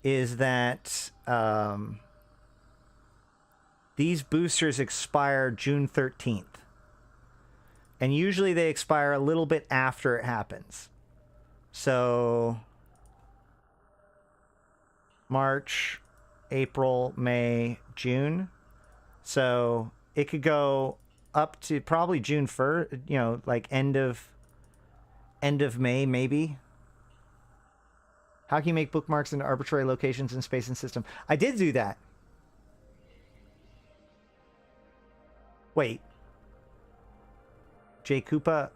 is that these boosters expire June 13th. And usually they expire a little bit after it happens. So March, April, May, June. So it could go up to probably June 1st, you know, like end of May maybe. How can you make bookmarks into arbitrary locations in space and system? I did do that. Wait. J. Koopa.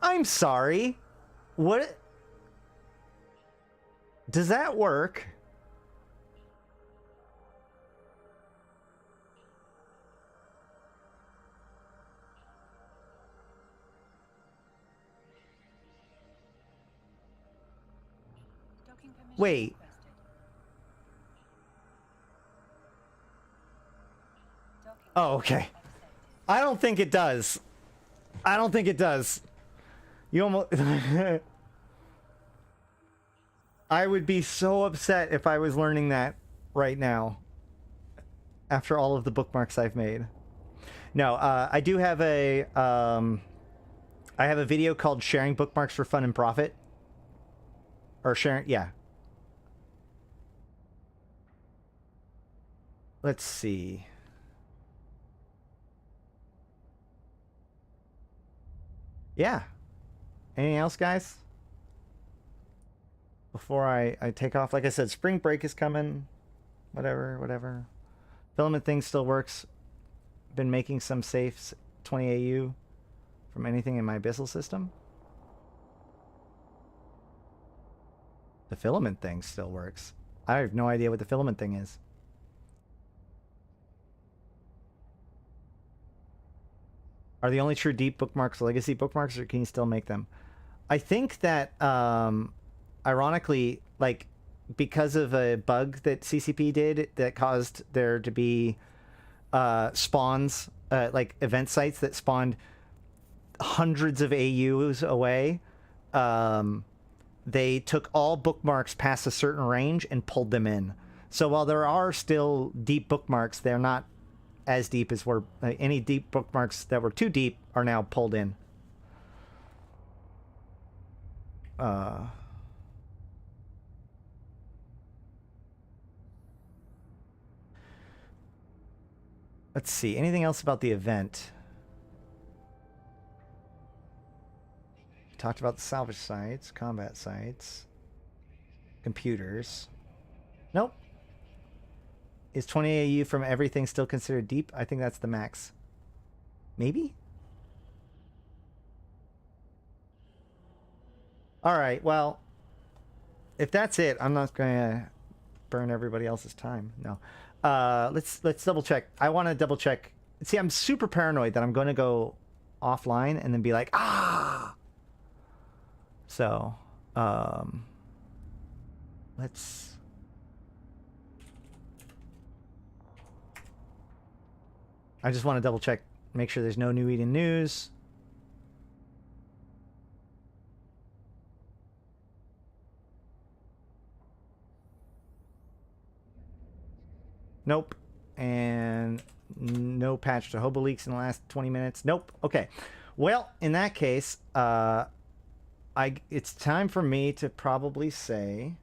I'm sorry. What? Does that work? Wait. Oh, okay. I don't think it does. I don't think it does. You almost... I would be so upset if I was learning that right now. After all of the bookmarks I've made. No, I do have a... I have a video called Sharing Bookmarks for Fun and Profit. Or sharing... Yeah. Let's see. Yeah. Anything else, guys? Before I take off. Like I said, spring break is coming. Whatever. Filament thing still works. Been making some safes 20 AU from anything in my Abyssal system. The filament thing still works. I have no idea what the filament thing is. Are the only true deep bookmarks legacy bookmarks, or can you still make them? I think that, ironically, like, because of a bug that CCP did that caused there to be spawns, like event sites that spawned hundreds of AUs away, they took all bookmarks past a certain range and pulled them in. So while there are still deep bookmarks, they're not as deep as were any deep bookmarks that were too deep are now pulled in. Let's see. Anything else about the event? Talked about the salvage sites, combat sites, computers. Nope. Is 20 AU from everything still considered deep? I think that's the max. Maybe? Alright, well, if that's it, I'm not going to burn everybody else's time. No. Let's double check. I want to double check. See, I'm super paranoid that I'm going to go offline and then be like, ah! So, let's... I just want to double check, make sure there's no new Eden news. Nope. And no patch to Hobo leaks in the last 20 minutes. Nope. Okay. Well, in that case, it's time for me to probably say,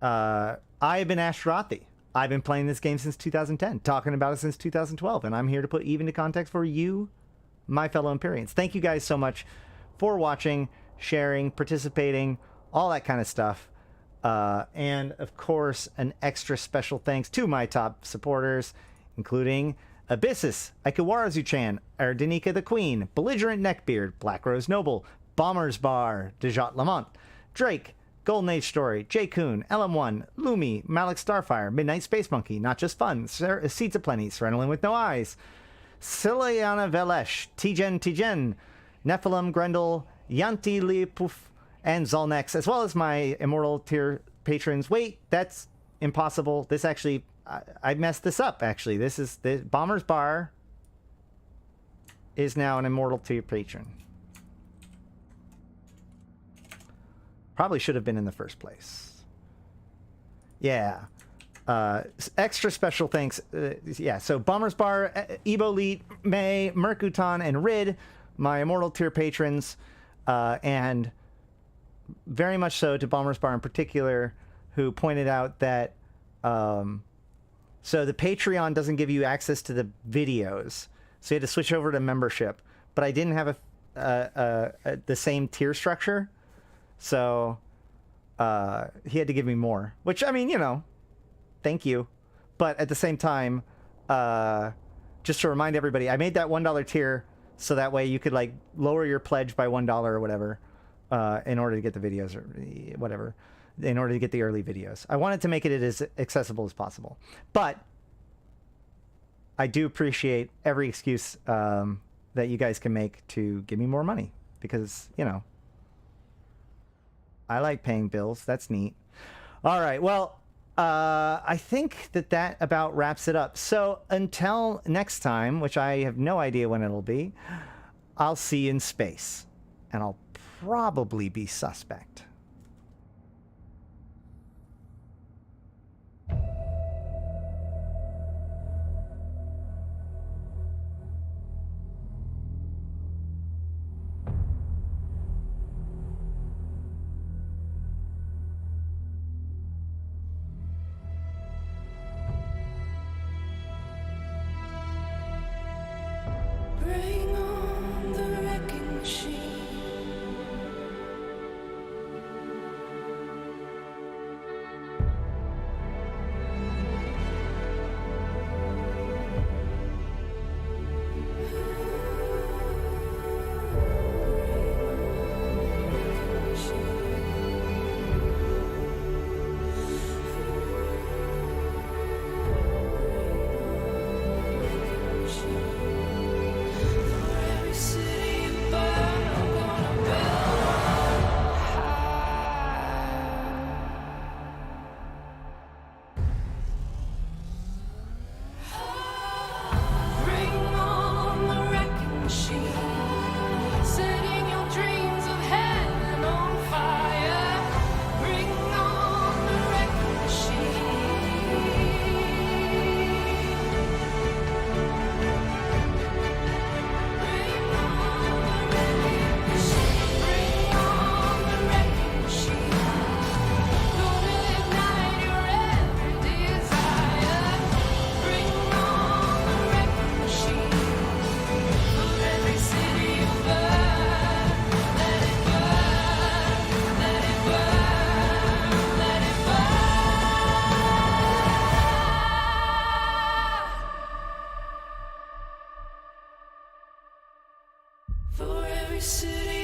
I have been Ashrathi. I've been playing this game since 2010, talking about it since 2012, and I'm here to put Eve into context for you, my fellow Empyreans. Thank you guys so much for watching, sharing, participating, all that kind of stuff. And, of course, an extra special thanks to my top supporters, including Abyssus, Aikawarazu Chan, Arydanika the Queen, Belligerent Neckbeard, Black Rose Noble, Bombers Bar, Dajat Lemmont, Drake, Golden Age Story, J. Kuhn, LM1, Lumi, Malak Starfire, Midnight Space Monkey, Not Just Fun, Seeds of Plenty, Serenolin with No Eyes, Syliana Vel'ash, Tgen Tgen, Nephilim Grendel, Yantey Lepouf, and Zaul Nex, as well as my Immortal tier patrons. Wait, that's impossible. This actually, I messed this up, actually. This is, the Bombers Bar is now an Immortal tier patron. Probably should have been in the first place. Yeah. Extra special thanks. Yeah, so Bombers Bar, Ebo Elite, May, Merc Utan, and Rid, my Immortal tier patrons, and very much so to Bombers Bar in particular, who pointed out that so the Patreon doesn't give you access to the videos, so you had to switch over to membership. But I didn't have the same tier structure. So he had to give me more, which, I mean, you know, thank you. But at the same time, just to remind everybody, I made that $1 tier so that way you could like lower your pledge by $1 or whatever in order to get the videos or whatever, in order to get the early videos. I wanted to make it as accessible as possible. But I do appreciate every excuse that you guys can make to give me more money because, you know, I like paying bills. That's neat. All right. Well, I think that about wraps it up. So until next time, which I have no idea when it'll be, I'll see you in space. And I'll probably be suspect. Bring on the wrecking machine. For every city